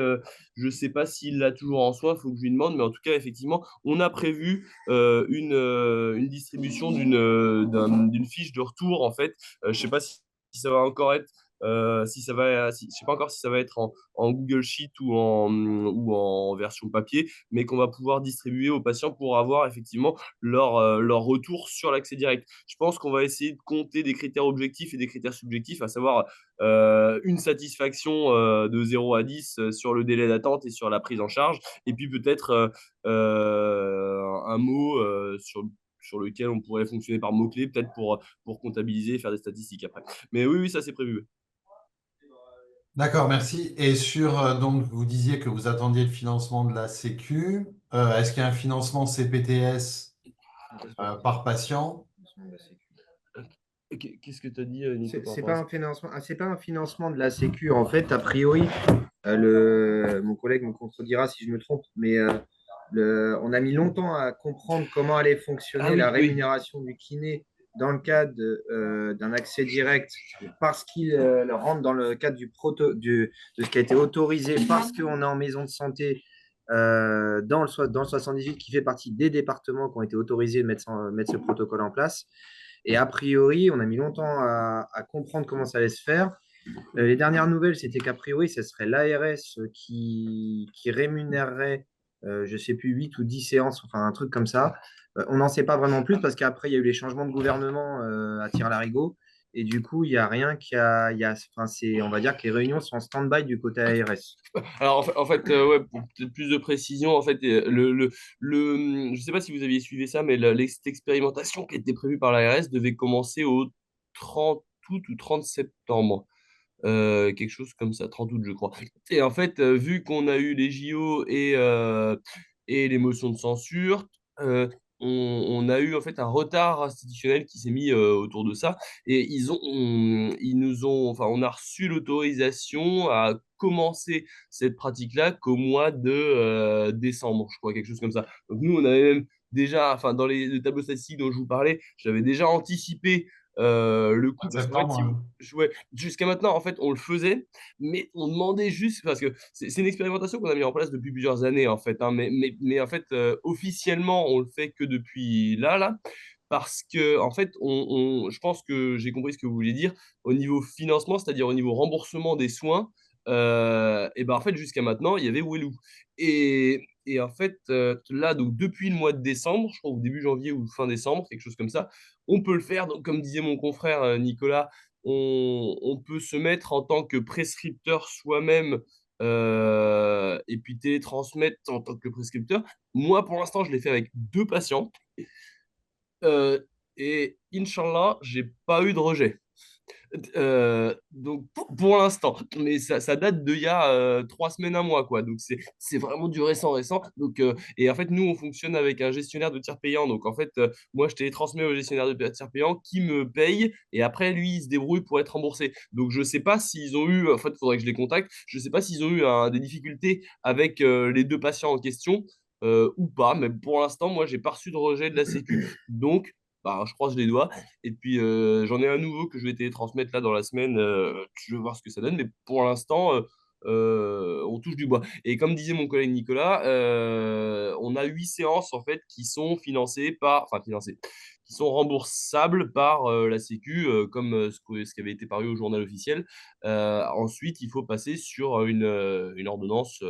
Speaker 13: l'a toujours en soin, il faut que je lui demande, mais en tout cas, effectivement, on a prévu une distribution d'une fiche de retour, en fait. Je sais pas si ça va encore être, je sais pas encore si ça va être en Google Sheet ou en version papier, mais qu'on va pouvoir distribuer aux patients pour avoir effectivement leur retour sur l'accès direct. Je pense qu'on va essayer de compter des critères objectifs et des critères subjectifs, à savoir une satisfaction de 0 à 10 sur le délai d'attente et sur la prise en charge, et puis peut-être un mot sur lequel on pourrait fonctionner par mots-clés, peut-être pour comptabiliser et faire des statistiques après. Mais oui, oui, ça c'est prévu.
Speaker 4: D'accord, merci. Et donc, vous disiez que vous attendiez le financement de la Sécu. Est-ce qu'il y a un financement CPTS par patient?
Speaker 13: Qu'est-ce que tu as dit, Nico, par
Speaker 12: C'est
Speaker 13: rapport à
Speaker 12: pas
Speaker 13: ça?
Speaker 12: un financement, c'est pas un financement de la Sécu. En fait, a priori, mon collègue me contredira si je me trompe, mais on a mis longtemps à comprendre comment allait
Speaker 13: Ah
Speaker 12: fonctionner la
Speaker 13: oui, oui.
Speaker 12: rémunération du kiné dans le cadre d'un accès direct, parce qu'il rentre dans le cadre de ce qui a été autorisé, parce qu'on est en maison de santé dans le 78, qui fait partie des départements qui ont été autorisés de mettre ce protocole en place. Et a priori, on a mis longtemps à comprendre comment ça allait se faire. Les dernières nouvelles, c'était qu'a priori, ce serait l'ARS qui rémunérerait, je ne sais plus, 8 ou 10 séances, enfin un truc comme ça. On n'en sait pas vraiment plus parce qu'après, il y a eu les changements de gouvernement à Tire-Larigot. Et du coup, il n'y a rien enfin, on va dire que les réunions sont en stand-by du côté ARS.
Speaker 13: Alors ouais, pour peut-être plus de précision, en fait, je sais pas si vous aviez suivi ça, mais cette expérimentation qui était prévue par l'ARS devait commencer au 30 août ou 30 septembre. Quelque chose comme ça, 30 août, je crois. Et en fait, vu qu'on a eu les JO et les motions de censure, on a eu en fait un retard institutionnel qui s'est mis autour de ça. Et ils nous ont, enfin, on a reçu l'autorisation à commencer cette pratique-là qu'au mois de décembre, je crois, quelque chose comme ça. Donc nous, on avait même déjà, enfin, dans le tableau statistique dont je vous parlais, j'avais déjà anticipé le coup, parce qu'en fait,
Speaker 4: Septembre, hein.
Speaker 13: ouais, jusqu'à maintenant, en fait, on le faisait, mais on demandait juste, parce que c'est une expérimentation qu'on a mis en place depuis plusieurs années, en fait, hein, mais en fait, officiellement, on le fait que depuis là, parce que, en fait, je pense que j'ai compris ce que vous vouliez dire, au niveau financement, c'est-à-dire au niveau remboursement des soins, et ben, en fait, jusqu'à maintenant, il y avait Wellou. Et en fait, là, donc depuis le mois de décembre, je crois, au début janvier ou fin décembre, quelque chose comme ça, on peut le faire. Donc, comme disait mon confrère Nicolas, on peut se mettre en tant que prescripteur soi-même et puis télétransmettre en tant que prescripteur. Moi, pour l'instant, je l'ai fait avec 2 patients et Inch'Allah, j'ai pas eu de rejet. Donc pour l'instant, mais ça date d'il y a 3 semaines, un mois, quoi. Donc c'est vraiment du récent. Donc, et en fait, nous, on fonctionne avec un gestionnaire de tiers payant. Donc en fait, moi, je télétransmets au gestionnaire de tiers payant qui me paye et après, lui, il se débrouille pour être remboursé. Donc je sais pas s'ils ont eu, en fait, il faudrait que je les contacte. Je sais pas s'ils ont eu des difficultés avec les 2 patients en question. Ou pas, mais pour l'instant, moi, j'ai pas reçu de rejet de la Sécu. Donc, bah, je croise les doigts. Et puis, j'en ai un nouveau que je vais télétransmettre là dans la semaine. Je vais voir ce que ça donne. Mais pour l'instant, on touche du bois. Et comme disait mon collègue Nicolas, on a 8 séances en fait qui sont qui sont remboursables par la Sécu, comme ce qui avait été paru au journal officiel. Ensuite, il faut passer sur une ordonnance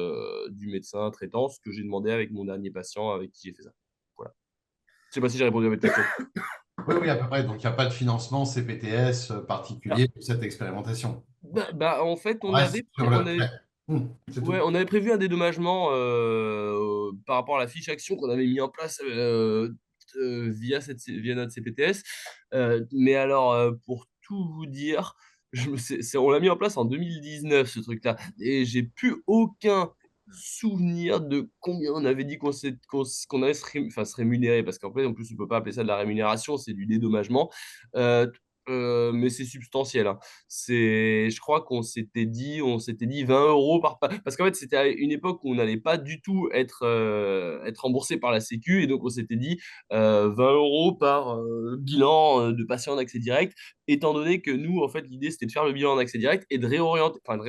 Speaker 13: du médecin traitant, ce que j'ai demandé avec mon dernier patient avec qui j'ai fait ça. Voilà. Je sais pas si j'ai répondu à votre question.
Speaker 4: Oui, oui, à peu près. Donc, il n'y a pas de financement CPTS particulier pour cette expérimentation.
Speaker 13: En fait,
Speaker 4: On reste sur le prêt. C'est tout.
Speaker 13: on avait prévu un dédommagement par rapport à la fiche action qu'on avait mis en place via notre CPTS. Mais alors, pour tout vous dire, on l'a mis en place en 2019, ce truc-là. Et j'ai plus aucun souvenir de combien on avait dit qu'on allait se rémunérer. Parce qu'en fait, en plus, on ne peut pas appeler ça de la rémunération, c'est du dédommagement. Euh, mais c'est substantiel, hein. Je crois on s'était dit 20 euros parce qu'en fait, c'était à une époque où on n'allait pas du tout être remboursé par la Sécu. Et donc, on s'était dit 20 euros par bilan de patient en accès direct, étant donné que nous, en fait, l'idée, c'était de faire le bilan en accès direct et de réorienter, pas de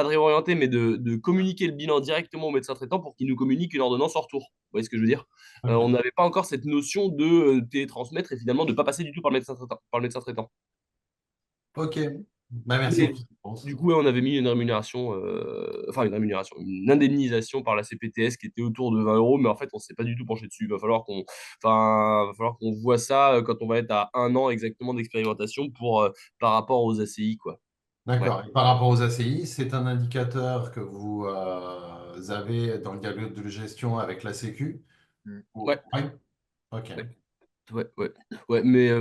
Speaker 13: réorienter, mais de communiquer le bilan directement au médecin traitant pour qu'il nous communique une ordonnance en retour. Vous voyez ce que je veux dire? On n'avait pas encore cette notion de télétransmettre et finalement de ne pas passer du tout par le médecin traitant.
Speaker 4: Ok, bah, merci.
Speaker 13: Du coup, ouais, on avait mis une rémunération, une indemnisation par la CPTS qui était autour de 20 euros, mais en fait, on ne s'est pas du tout penché dessus. Va falloir qu'on voit ça quand on va être à 1 an exactement d'expérimentation par rapport aux ACI, quoi.
Speaker 4: D'accord.
Speaker 13: Ouais.
Speaker 4: Et par rapport aux ACI, c'est un indicateur que vous avez dans le diagramme de gestion avec la Sécu?
Speaker 13: Ouais.
Speaker 4: Ouais. Ok.
Speaker 13: Ouais, mais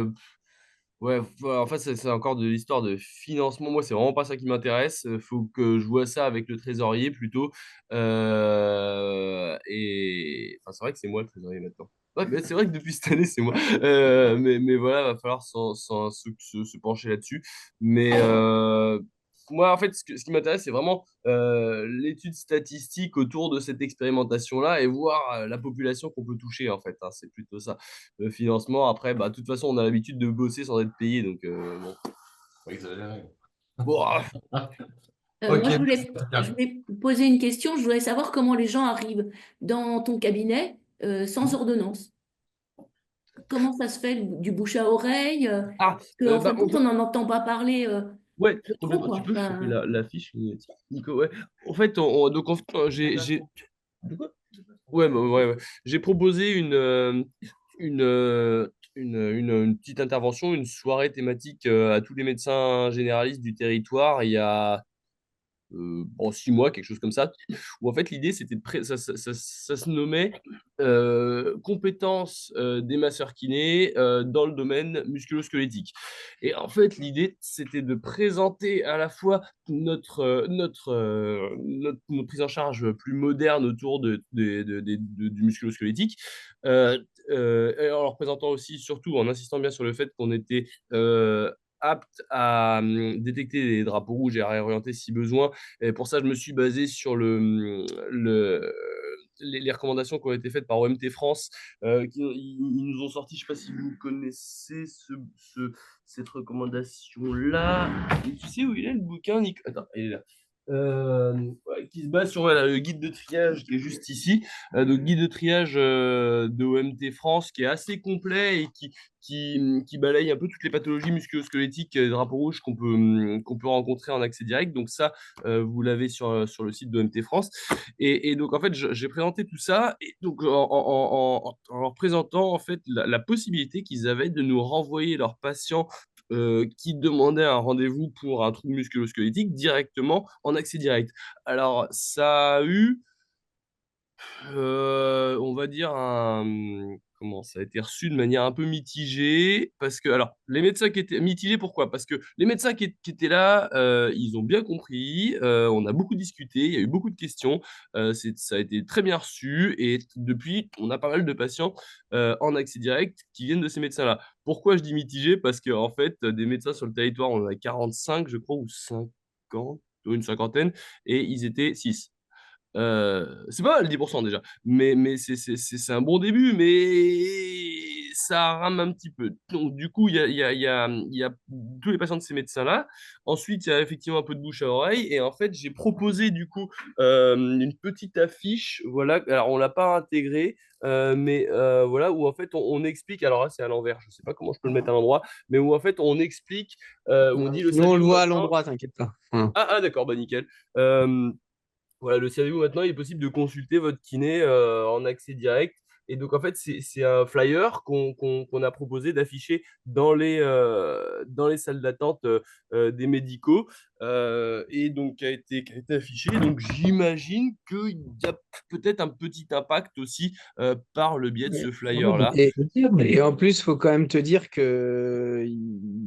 Speaker 13: ouais, en fait, c'est encore de l'histoire de financement. Moi, c'est vraiment pas ça qui m'intéresse. Il faut que je vois ça avec le trésorier plutôt. Et enfin, c'est vrai que c'est moi le trésorier maintenant. Ouais, mais c'est vrai que depuis cette année, c'est moi. Mais voilà, va falloir se pencher là-dessus. Mais moi, en fait, ce qui m'intéresse, c'est vraiment l'étude statistique autour de cette expérimentation-là et voir la population qu'on peut toucher, en fait, hein. C'est plutôt ça. Le financement, après, bah, de toute façon, on a l'habitude de bosser sans être payé, donc bon.
Speaker 4: Faut exagérer.
Speaker 13: Bon,
Speaker 4: Ok.
Speaker 14: Moi, je voulais poser une question. Je voudrais savoir comment les gens arrivent dans ton cabinet sans ordonnance. Comment ça se fait du bouche à oreille? Parce qu'en fin de compte, on n'en entend pas parler
Speaker 13: ouais,
Speaker 14: trop,
Speaker 13: complètement.
Speaker 14: quoi.
Speaker 13: Tu peux choper
Speaker 14: Enfin,
Speaker 13: la fiche, Nico, ouais. En fait, donc, j'ai... De quoi? Ouais, bah, ouais. J'ai proposé une, euh, une petite intervention, une soirée thématique à tous les médecins généralistes du territoire il y a en 6 mois, quelque chose comme ça, où en fait l'idée c'était ça se nommait compétences des masseurs kinés dans le domaine musculo-squelettique. Et en fait l'idée c'était de présenter à la fois notre prise en charge plus moderne autour du musculo-squelettique, et en leur présentant aussi, surtout en insistant bien sur le fait qu'on était apte à détecter les drapeaux rouges et à réorienter si besoin. Et pour ça, je me suis basé sur les recommandations qui ont été faites par OMT France. Ils nous ont sorti, je ne sais pas si vous connaissez cette recommandation-là. Tu sais où il est le bouquin, Nick? Attends, il est là. Ouais, qui se base sur le guide de triage qui est juste ici. Donc, guide de triage de OMT France qui est assez complet et qui balaye un peu toutes les pathologies musculo-squelettiques et drapeaux rouges qu'on peut rencontrer en accès direct. Donc ça, vous l'avez sur le site de OMT France. Et donc, en fait, j'ai présenté tout ça et donc, en leur présentant en fait la possibilité qu'ils avaient de nous renvoyer leurs patients qui demandait un rendez-vous pour un trouble musculo-squelettique directement en accès direct. Alors, ça a eu on va dire comment ça a été reçu de manière un peu mitigée parce que alors les médecins qui étaient mitigés pourquoi? Parce que les médecins qui étaient là, ils ont bien compris, on a beaucoup discuté, il y a eu beaucoup de questions, ça a été très bien reçu et depuis, on a pas mal de patients, en accès direct qui viennent de ces médecins-là. Pourquoi je dis mitigé? Parce qu'en fait, des médecins sur le territoire, on en a 45 je crois ou 50, une cinquantaine et ils étaient 6. C'est pas mal 10% déjà, mais c'est un bon début, mais ça rame un petit peu. Donc du coup, il y a tous les patients de ces médecins-là. Ensuite, il y a effectivement un peu de bouche à oreille, et en fait, j'ai proposé du coup une petite affiche, voilà. Alors on l'a pas intégrée, mais voilà où en fait on explique. Alors là, c'est à l'envers, je sais pas comment je peux le mettre à l'endroit, mais où en fait on explique, où on dit le
Speaker 15: Nous, on le
Speaker 13: saviez-vous
Speaker 15: voit à
Speaker 13: maintenant.
Speaker 15: l'endroit, t'inquiète pas. Voilà.
Speaker 13: Ah d'accord, bah nickel. Voilà, le savez-vous maintenant, il est possible de consulter votre kiné en accès direct. Et donc, en fait, c'est un flyer qu'on a proposé d'afficher dans les salles d'attente des médicaux et donc qui a été affiché. Donc, j'imagine qu'il y a peut-être un petit impact aussi par le biais de ce flyer-là.
Speaker 15: Et en plus, il faut quand même te dire que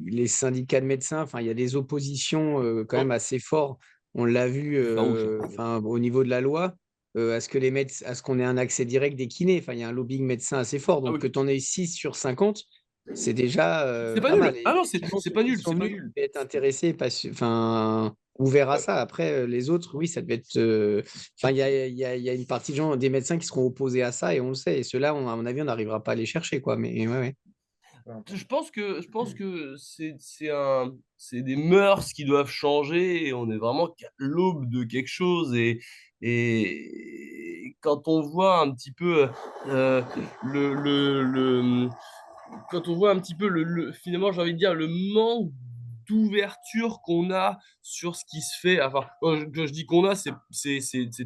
Speaker 15: les syndicats de médecins, enfin, il y a des oppositions quand même assez fortes. On l'a vu enfin, au niveau de la loi, à ce que à ce qu'on ait un accès direct des kinés. Enfin, il y a un lobbying médecin assez fort. Donc, que tu en aies 6 sur 50, c'est déjà
Speaker 13: C'est pas
Speaker 15: pas mal.
Speaker 13: nul.
Speaker 15: Et
Speaker 13: Ah non,
Speaker 15: effectivement,
Speaker 13: c'est
Speaker 15: ceux
Speaker 13: pas
Speaker 15: qui
Speaker 13: nul,
Speaker 15: sont
Speaker 13: c'est pas
Speaker 15: venus
Speaker 13: nul.
Speaker 15: devaient être intéressés, enfin, ouverts à ça. Après, les autres, oui, ça devait être. Enfin, il y a une partie de gens, des médecins qui seront opposés à ça, et on le sait. Et ceux-là, à mon avis, on n'arrivera pas à les chercher, quoi. Mais ouais, ouais.
Speaker 13: Je pense que c'est des mœurs qui doivent changer et on est vraiment qu'à l'aube de quelque chose et quand on voit un petit peu le quand on voit un petit peu finalement, j'ai envie de dire, le manque d'ouverture qu'on a sur ce qui se fait, enfin, quand je dis qu'on a, c'est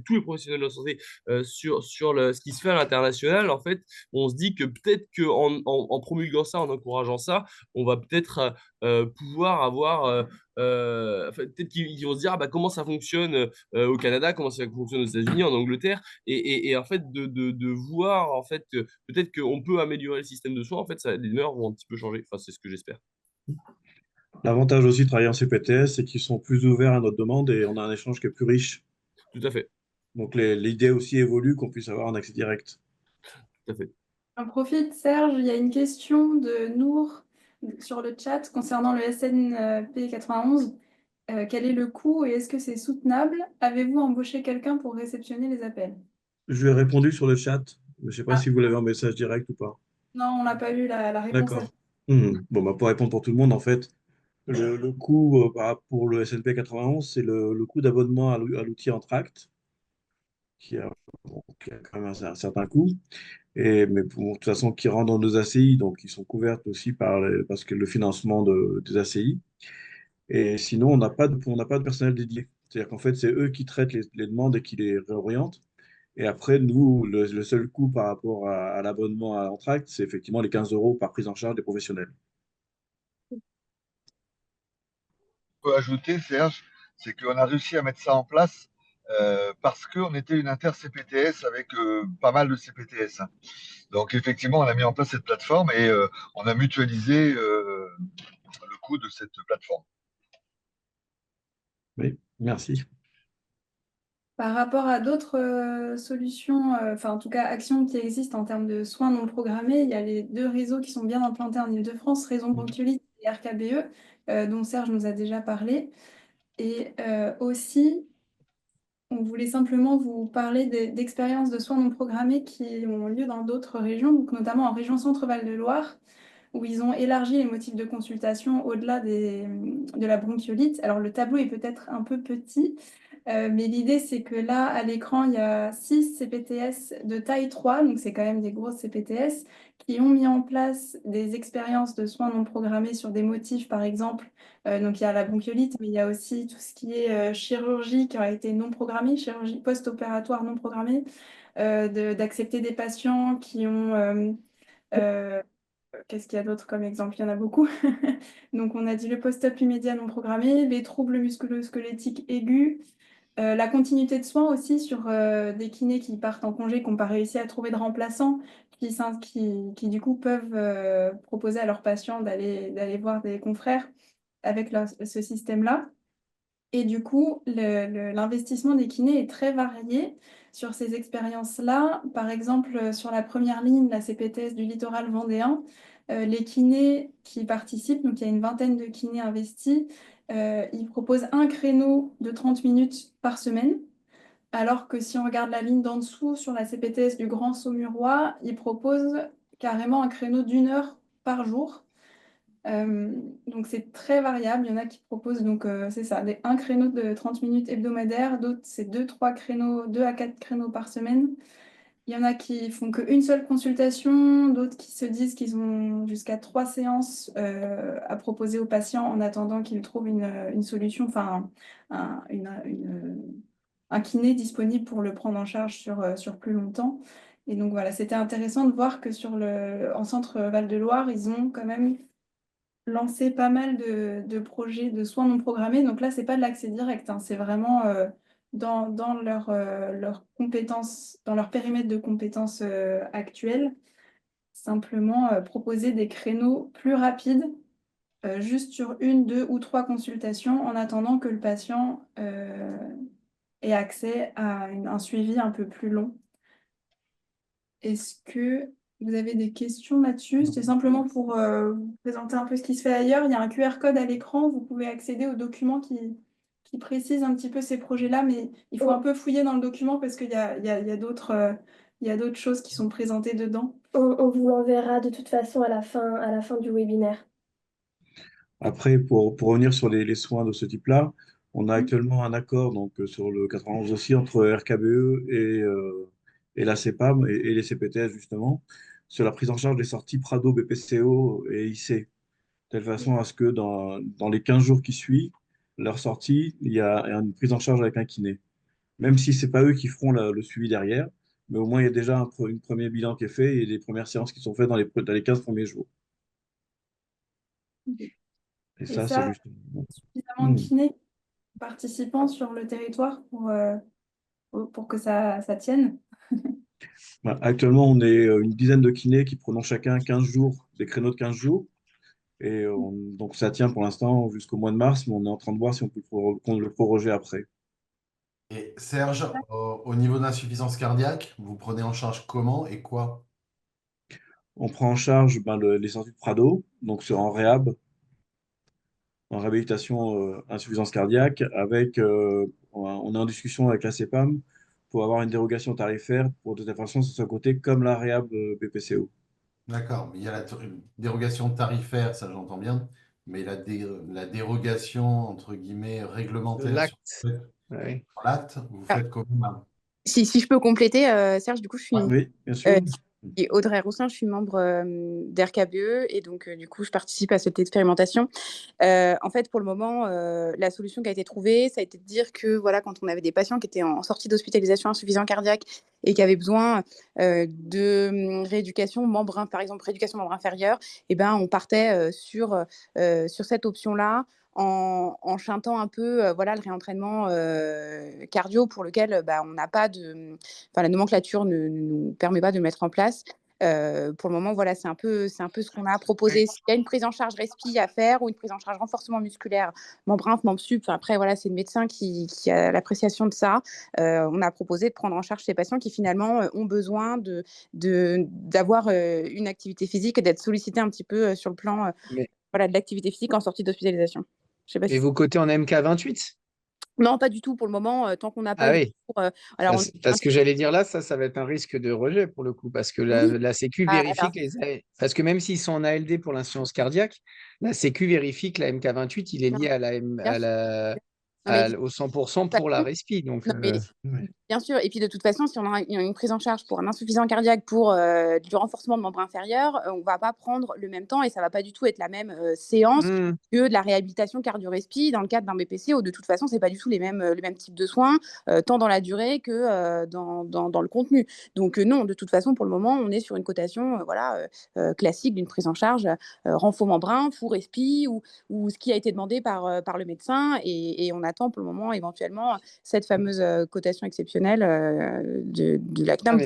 Speaker 13: tous les professionnels de la santé, sur ce qui se fait à l'international, en fait, on se dit que peut-être en promulguant ça, en encourageant ça, on va peut-être pouvoir avoir, enfin, peut-être qu'ils vont se dire, ah, bah, comment ça fonctionne au Canada, comment ça fonctionne aux États-Unis, en Angleterre, et en fait, de voir, en fait, peut-être qu'on peut améliorer le système de soins, en fait, les mœurs vont un petit peu changer. Enfin, c'est ce que j'espère.
Speaker 3: L'avantage aussi de travailler en CPTS, c'est qu'ils sont plus ouverts à notre demande et on a un échange qui est plus riche.
Speaker 13: Tout à fait.
Speaker 3: Donc l'idée aussi évolue qu'on puisse avoir un accès direct.
Speaker 13: Tout à fait.
Speaker 2: J'en profite, Serge, il y a une question de Nour sur le chat concernant le SNP 91. Quel est le coût et est-ce que c'est soutenable? Avez-vous embauché quelqu'un pour réceptionner les appels?
Speaker 3: Je lui ai répondu sur le chat, mais je ne sais pas
Speaker 2: Ah,
Speaker 3: si vous l'avez en message direct ou pas.
Speaker 2: non, on n'a pas eu la réponse à ça.
Speaker 3: D'accord. Bon, bah, pour répondre pour tout le monde, en fait, le coût pour le SNP 91, c'est le coût d'abonnement à l'outil Entract, qui a quand même un certain coût, mais de toute façon, qui rentre dans nos ACI, donc ils sont couvertes aussi parce que le financement des ACI. Et sinon, on n'a pas de personnel dédié. C'est-à-dire qu'en fait, c'est eux qui traitent les demandes et qui les réorientent. Et après, nous, le seul coût par rapport à l'abonnement à Entract, c'est effectivement les 15 euros par prise en charge des professionnels.
Speaker 7: Peut ajouter, Serge, c'est qu'on a réussi à mettre ça en place parce qu'on était une inter-CPTS avec pas mal de CPTS. Hein. Donc effectivement, on a mis en place cette plateforme et on a mutualisé le coût de cette plateforme.
Speaker 3: Oui, merci.
Speaker 2: Par rapport à d'autres solutions, enfin en tout cas actions qui existent en termes de soins non programmés, il y a les deux réseaux qui sont bien implantés en Île-de-France, Réseau Bronchiolite et RKBE, dont Serge nous a déjà parlé. Et aussi, on voulait simplement vous parler d'expériences de soins non programmés qui ont lieu dans d'autres régions, donc notamment en région Centre-Val de Loire, où ils ont élargi les motifs de consultation au-delà de la bronchiolite. Alors le tableau est peut-être un peu petit, mais l'idée c'est que là, à l'écran, il y a 6 CPTS de taille 3, donc c'est quand même des grosses CPTS, qui ont mis en place des expériences de soins non programmés sur des motifs, par exemple. Donc il y a la bronchiolite, mais il y a aussi tout ce qui est chirurgie qui a été non programmée, chirurgie post-opératoire non programmée, d'accepter des patients qui ont Qu'est-ce qu'il y a d'autre comme exemple? Il y en a beaucoup. Donc, on a dit le post-op immédiat non programmé, les troubles musculo-squelettiques aigus, la continuité de soins aussi sur des kinés qui partent en congé, qui n'ont pas réussi à trouver de remplaçants, qui du coup peuvent proposer à leurs patients d'aller voir des confrères avec ce système-là. Et du coup, l'investissement des kinés est très varié sur ces expériences-là. Par exemple, sur la première ligne, la CPTS du littoral vendéen, les kinés qui participent, donc il y a une vingtaine de kinés investis, ils proposent un créneau de 30 minutes par semaine. Alors que si on regarde la ligne d'en dessous, sur la CPTS du Grand Saumurois, ils proposent carrément un créneau d'1 heure par jour. Donc c'est très variable. Il y en a qui proposent donc c'est ça, un créneau de 30 minutes hebdomadaires, d'autres c'est 2-3 créneaux, 2 à 4 créneaux par semaine. Il y en a qui font qu'une seule consultation, d'autres qui se disent qu'ils ont jusqu'à 3 séances à proposer aux patients en attendant qu'ils trouvent une solution, enfin un kiné disponible pour le prendre en charge sur plus longtemps. Et donc voilà, c'était intéressant de voir que en centre Val-de-Loire, ils ont quand même lancé pas mal de projets de soins non programmés. Donc là, c'est pas de l'accès direct, hein, c'est vraiment dans leurs compétences, dans leur périmètre de compétences actuels, simplement proposer des créneaux plus rapides, juste sur 1, 2 ou 3 consultations, en attendant que le patient ait accès à un suivi un peu plus long. Est-ce que vous avez des questions là-dessus? C'est simplement pour vous présenter un peu ce qui se fait ailleurs. Il y a un QR code à l'écran, vous pouvez accéder aux documents qui précisent un petit peu ces projets-là, mais il faut un peu fouiller dans le document parce qu'il y a d'autres choses qui sont présentées dedans.
Speaker 1: On vous l'enverra de toute façon à la fin du webinaire.
Speaker 3: Après, pour revenir sur les soins de ce type-là, on a actuellement un accord donc, sur le 91 aussi entre RKBE et la CEPAM et les CPTS justement, sur la prise en charge des sorties Prado, BPCO et IC, de telle façon à ce que dans les 15 jours qui suivent leur sortie, il y a une prise en charge avec un kiné. Même si ce n'est pas eux qui feront le suivi derrière, mais au moins il y a déjà un premier bilan qui est fait et les premières séances qui sont faites dans les 15 premiers jours. Et ça, c'est justement.
Speaker 2: Suffisamment de kinés participants sur le territoire pour que ça tienne.
Speaker 3: Bah, actuellement, on est une dizaine de kinés qui prenons chacun 15 jours, des créneaux de 15 jours. Et donc ça tient pour l'instant jusqu'au mois de mars, mais on est en train de voir si on peut le proroger après.
Speaker 4: Et Serge, au niveau d'insuffisance cardiaque, vous prenez en charge comment et quoi?
Speaker 3: On prend en charge les sorties de Prado, donc c'est en réhab, en réhabilitation insuffisance cardiaque, on est en discussion avec la CEPAM pour avoir une dérogation tarifaire pour de telle façon que ce soit coté comme la réhab BPCO.
Speaker 4: D'accord, mais il y a la dérogation tarifaire, ça j'entends bien, mais la dérogation, entre guillemets, réglementaire
Speaker 15: L'acte. Ouais.
Speaker 4: sur l'acte, vous faites comment?
Speaker 16: Si je peux compléter, Serge, du coup, je suis
Speaker 3: Oui, bien sûr.
Speaker 16: Audrey Roussin, je suis membre d'RKBE et donc du coup, je participe à cette expérimentation. En fait, pour le moment, la solution qui a été trouvée, ça a été de dire que voilà, quand on avait des patients qui étaient en sortie d'hospitalisation insuffisant cardiaque et qui avaient besoin de rééducation membre, par exemple rééducation membre inférieur, et ben, on partait sur cette option-là. En chantant un peu voilà, le réentraînement cardio pour lequel on n'a pas la nomenclature ne nous permet pas de mettre en place. Pour le moment, voilà, c'est un peu ce qu'on a proposé. S'il y a une prise en charge respi à faire ou une prise en charge renforcement musculaire, membre inf, membre sup, après, voilà, c'est le médecin qui a l'appréciation de ça. On a proposé de prendre en charge ces patients qui finalement ont besoin d'avoir une activité physique et d'être sollicités un petit peu sur le plan voilà, de l'activité physique en sortie d'hospitalisation. Je sais pas
Speaker 15: Et vos côtés en MK28?
Speaker 16: Non, pas du tout pour le moment, tant qu'on n'a pas
Speaker 15: Ah
Speaker 16: eu
Speaker 15: oui.
Speaker 16: alors,
Speaker 15: Parce que j'allais dire là, ça va être un risque de rejet pour le coup, parce que la Sécu vérifie parce que même s'ils sont en ALD pour l'insuffisance cardiaque, la Sécu vérifie que la MK28, il est lié à la
Speaker 16: Non, mais
Speaker 15: au 100% pour la respi. Donc,
Speaker 16: non, mais bien sûr. Et puis de toute façon, si on a une prise en charge pour un insuffisant cardiaque, pour du renforcement de membre inférieur, on ne va pas prendre le même temps et ça ne va pas du tout être la même séance que de la réhabilitation cardio-respi dans le cadre d'un BPC où de toute façon, ce n'est pas du tout les mêmes types de soins, tant dans la durée que dans le contenu. Donc non, de toute façon, pour le moment, on est sur une cotation classique d'une prise en charge renfort membrin, fou respi ou ce qui a été demandé par le médecin et on attend pour le moment éventuellement cette fameuse cotation exceptionnelle de la CNAM.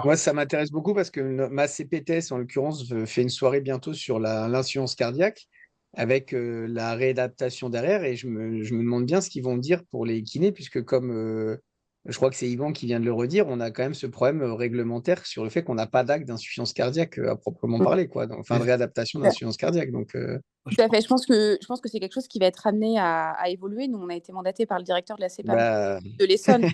Speaker 15: Moi, ça m'intéresse beaucoup parce que ma CPTS, en l'occurrence, fait une soirée bientôt sur l'insuffisance cardiaque avec la réadaptation derrière. Et je me demande bien ce qu'ils vont dire pour les kinés, puisque comme je crois que c'est Yvan qui vient de le redire, on a quand même ce problème réglementaire sur le fait qu'on n'a pas d'acte d'insuffisance cardiaque à proprement parler, quoi. Enfin, de réadaptation d'insuffisance cardiaque. Donc,
Speaker 16: tout à fait. Je pense que c'est quelque chose qui va être amené à évoluer. Nous, on a été mandaté par le directeur de la CEPAM de l'Essonne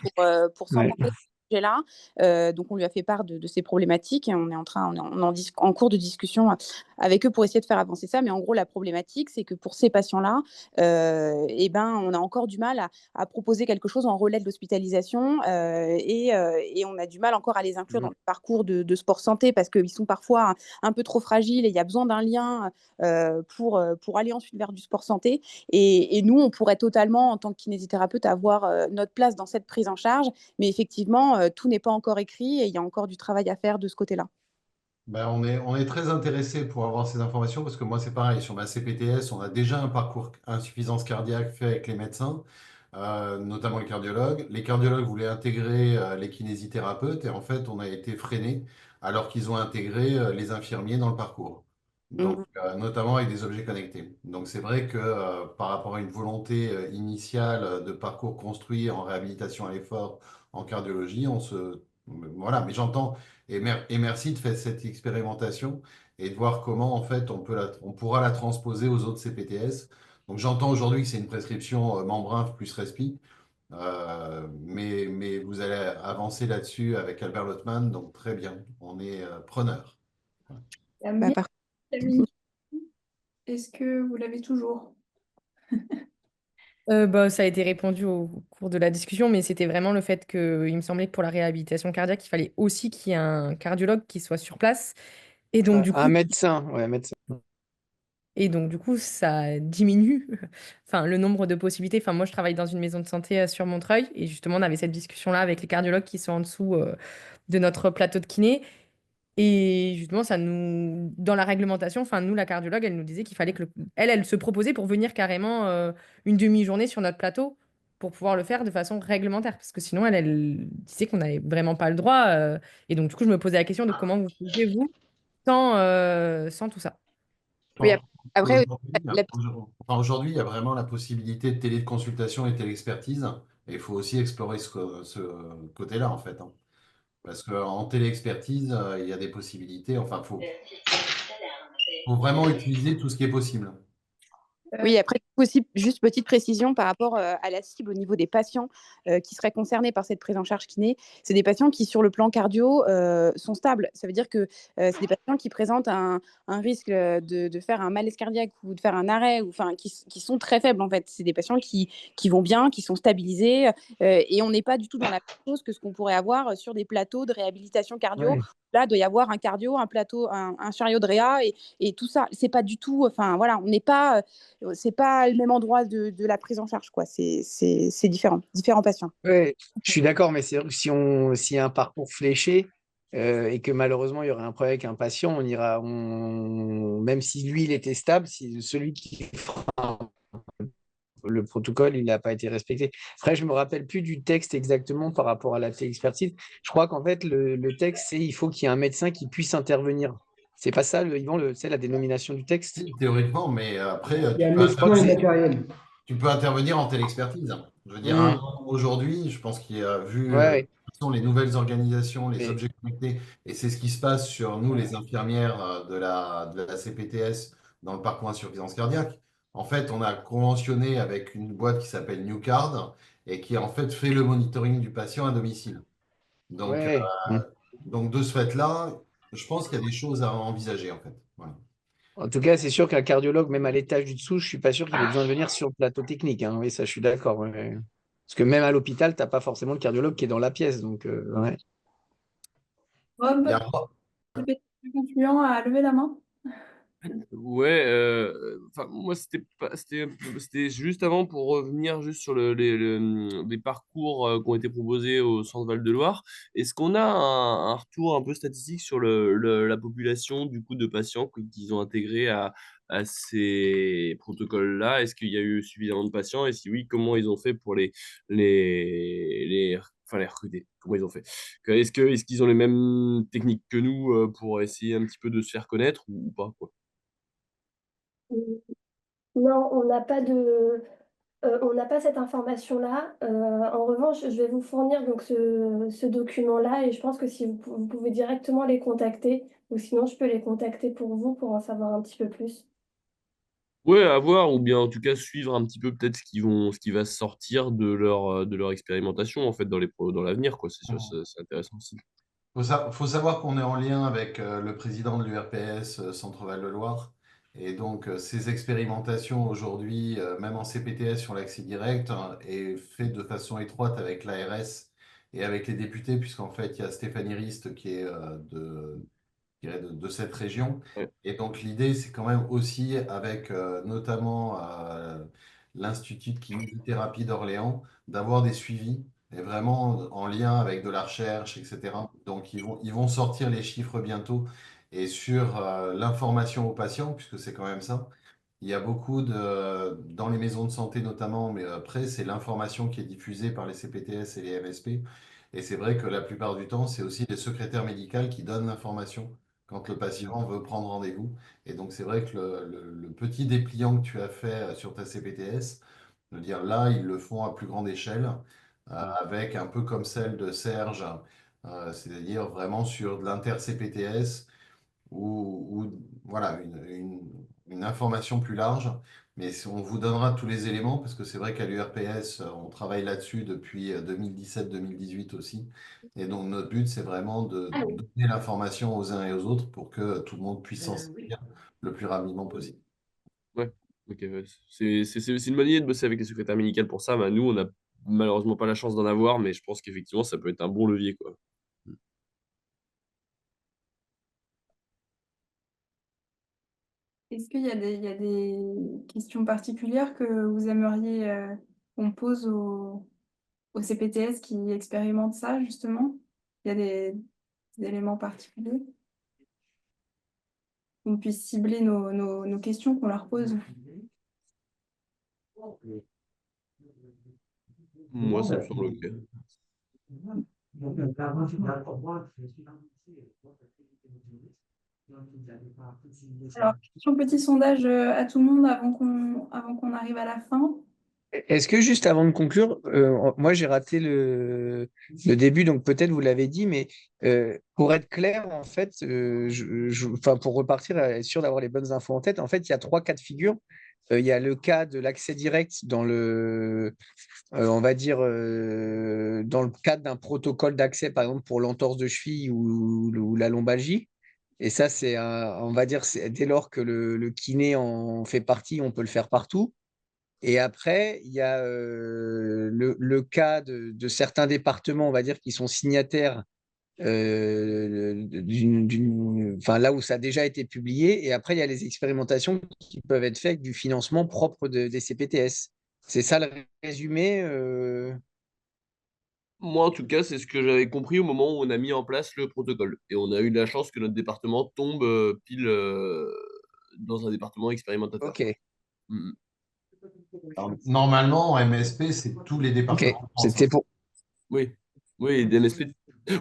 Speaker 16: pour s'emparer de ce sujet-là. Donc, on lui a fait part de ces problématiques et on est en cours de discussion avec eux pour essayer de faire avancer ça. Mais en gros, la problématique, c'est que pour ces patients-là, on a encore du mal à proposer quelque chose en relais de l'hospitalisation et on a du mal encore à les inclure dans le parcours de sport santé parce qu'ils sont parfois un peu trop fragiles et il y a besoin d'un lien pour aller ensuite vers du sport santé. Et nous, on pourrait totalement, en tant que kinésithérapeute, avoir notre place dans cette prise en charge. Mais effectivement, tout n'est pas encore écrit et il y a encore du travail à faire de ce côté-là.
Speaker 4: Ben, on est très intéressé pour avoir ces informations parce que moi, c'est pareil. Sur ma CPTS, on a déjà un parcours insuffisance cardiaque fait avec les médecins, notamment les cardiologues. Les cardiologues voulaient intégrer les kinésithérapeutes et en fait, on a été freiné alors qu'ils ont intégré les infirmiers dans le parcours. Donc, notamment avec des objets connectés. Donc, c'est vrai que par rapport à une volonté initiale de parcours construit en réhabilitation à l'effort en cardiologie, voilà, mais j'entends et merci de faire cette expérimentation et de voir comment en fait on pourra la transposer aux autres CPTS. Donc j'entends aujourd'hui que c'est une prescription membrin plus respi, mais vous allez avancer là-dessus avec Albert Lottmann, donc très bien, on est preneur.
Speaker 2: Est-ce que vous l'avez toujours?
Speaker 11: Ça a été répondu au cours de la discussion, mais c'était vraiment le fait qu'il me semblait que pour la réhabilitation cardiaque, il fallait aussi qu'il y ait un cardiologue qui soit sur place. Et donc, du coup,
Speaker 15: un médecin, ouais, médecin.
Speaker 11: Et donc, du coup, ça diminue enfin, le nombre de possibilités. Enfin, moi, je travaille dans une maison de santé sur Montreuil et justement, on avait cette discussion-là avec les cardiologues qui sont en dessous de notre plateau de kiné. Et justement, dans la réglementation, enfin, nous, la cardiologue, elle nous disait qu'il fallait elle se proposait pour venir carrément une demi-journée sur notre plateau pour pouvoir le faire de façon réglementaire. Parce que sinon, elle disait qu'on n'avait vraiment pas le droit. Et donc, du coup, je me posais la question de comment vous faisiez, vous, sans tout ça.
Speaker 16: Oui, après,
Speaker 4: Aujourd'hui, il y a vraiment la possibilité de téléconsultation et téléexpertise. Et il faut aussi explorer ce côté-là, en fait, hein. Parce qu'en téléexpertise, il y a des possibilités. Enfin, faut vraiment utiliser tout ce qui est possible.
Speaker 16: Oui, après, aussi, juste petite précision par rapport à la cible au niveau des patients qui seraient concernés par cette prise en charge kiné. C'est des patients qui, sur le plan cardio, sont stables. Ça veut dire que c'est des patients qui présentent un risque de faire un malaise cardiaque ou de faire un arrêt, ou, qui sont très faibles, en fait. C'est des patients qui vont bien, qui sont stabilisés, et on n'est pas du tout dans la même chose que ce qu'on pourrait avoir sur des plateaux de réhabilitation cardio.
Speaker 15: Ouais.
Speaker 16: Là, il doit y avoir un cardio, un plateau, un chariot de réa et tout ça. C'est pas du tout. Enfin, voilà, on n'est pas. C'est pas le même endroit de la prise en charge, quoi. C'est différents patients.
Speaker 15: Ouais, je suis d'accord, mais c'est vrai que s'il y a un parcours fléché et que malheureusement il y aurait un problème avec un patient, même si lui il était stable, si celui qui fera le protocole, il n'a pas été respecté. Après, je me rappelle plus du texte exactement par rapport à la téléexpertise. Je crois qu'en fait, le texte, c'est il faut qu'il y ait un médecin qui puisse intervenir. C'est pas ça, Yvan, c'est la dénomination du texte?
Speaker 4: Théoriquement, mais après,
Speaker 17: Il y a le médecin et le matériel.
Speaker 4: tu peux intervenir en téléexpertise. Je veux dire, aujourd'hui, je pense qu'il y a vu les nouvelles organisations, les objets connectés, et c'est ce qui se passe sur nous, les infirmières de la CPTS dans le parcours insuffisance cardiaque. En fait, on a conventionné avec une boîte qui s'appelle Newcard et qui en fait fait le monitoring du patient à domicile. Donc, donc de ce fait-là, je pense qu'il y a des choses à envisager en fait. Voilà.
Speaker 15: En tout cas, c'est sûr qu'un cardiologue, même à l'étage du dessous, je ne suis pas sûr qu'il ait besoin de venir sur le plateau technique, hein. Oui, ça, je suis d'accord. Ouais. Parce que même à l'hôpital, tu n'as pas forcément le cardiologue qui est dans la pièce. Donc, ouais.
Speaker 2: Rob,
Speaker 4: Il y a-
Speaker 2: le concluant à lever la main.
Speaker 13: Ouais, enfin, moi, c'était juste avant pour revenir juste sur les parcours qui ont été proposés au Centre Val-de-Loire. Est-ce qu'on a un retour un peu statistique sur la population du coup de patients qu'ils ont intégrés à ces protocoles-là? Est-ce qu'il y a eu suffisamment de patients? Et si oui, comment ils ont fait pour enfin, les recruter? Comment ils ont fait? Est-ce qu'ils ont les mêmes techniques que nous pour essayer un petit peu de se faire connaître ou pas, quoi?
Speaker 1: Non, on n'a pas cette information-là. En revanche, je vais vous fournir donc ce document-là et je pense que si vous pouvez directement les contacter, ou sinon je peux les contacter pour vous pour en savoir un petit peu plus.
Speaker 13: Ouais, à voir, ou bien en tout cas suivre un petit peu peut-être ce qui va sortir de leur expérimentation en fait dans l'avenir, quoi. C'est sûr, c'est intéressant aussi.
Speaker 4: Faut savoir qu'on est en lien avec le président de l'URPS Centre-Val de Loire. Et donc, ces expérimentations aujourd'hui, même en CPTS sur l'accès direct, hein, est fait de façon étroite avec l'ARS et avec les députés, puisqu'en fait, il y a Stéphanie Rist qui est je dirais, de cette région.
Speaker 13: Ouais.
Speaker 4: Et donc l'idée, c'est quand même aussi avec notamment l'Institut de kinésithérapie d'Orléans, d'avoir des suivis, et vraiment en lien avec de la recherche, etc. Donc ils vont sortir les chiffres bientôt. Et sur l'information aux patients, puisque c'est quand même ça, il y a beaucoup dans les maisons de santé notamment, mais après, c'est l'information qui est diffusée par les CPTS et les MSP. Et c'est vrai que la plupart du temps, c'est aussi les secrétaires médicales qui donnent l'information quand le patient veut prendre rendez-vous. Et donc, c'est vrai que le petit dépliant que tu as fait sur ta CPTS, je veux dire, là, ils le font à plus grande échelle, avec un peu comme celle de Serge, c'est-à-dire vraiment sur de l'inter-CPTS voilà, une information plus large. Mais on vous donnera tous les éléments parce que c'est vrai qu'à l'URPS, on travaille là-dessus depuis 2017-2018 aussi. Et donc, notre but, c'est vraiment de donner l'information aux uns et aux autres pour que tout le monde puisse s'en servir le plus rapidement possible.
Speaker 13: Ouais, ok, ouais. C'est une bonne idée de bosser avec les secrétaires médicaux pour ça. Bah, nous, on n'a malheureusement pas la chance d'en avoir, mais je pense qu'effectivement, ça peut être un bon levier, quoi.
Speaker 2: Est-ce qu'il y a il y a des questions particulières que vous aimeriez qu'on pose au CPTS qui expérimente ça, justement? Il y a des éléments particuliers? Qu'on puisse cibler nos questions qu'on leur pose.
Speaker 13: Moi, ça me semble ok.
Speaker 2: Alors, un petit sondage à tout le monde avant qu'on arrive à la fin.
Speaker 15: Est-ce que juste avant de conclure, moi j'ai raté le début, donc peut-être vous l'avez dit, mais pour être clair, en fait, enfin, pour repartir, être sûr d'avoir les bonnes infos en tête, en fait, il y a 3 cas de figure. Il y a le cas de l'accès direct dans on va dire, dans le cadre d'un protocole d'accès, par exemple pour l'entorse de cheville ou la lombalgie. Et ça, on va dire, dès lors que le kiné en fait partie, on peut le faire partout. Et après, il y a le cas de certains départements, on va dire, qui sont signataires enfin, là où ça a déjà été publié. Et après, il y a les expérimentations qui peuvent être faites avec du financement propre des CPTS. C'est ça le résumé.
Speaker 13: Moi, en tout cas, c'est ce que j'avais compris au moment où on a mis en place le protocole. Et on a eu de la chance que notre département tombe pile dans un département expérimentateur.
Speaker 15: Ok.
Speaker 13: Mm.
Speaker 4: Alors, normalement, en MSP, c'est tous les départements.
Speaker 15: Ok, c'était pour.
Speaker 13: Oui, oui, des MSP.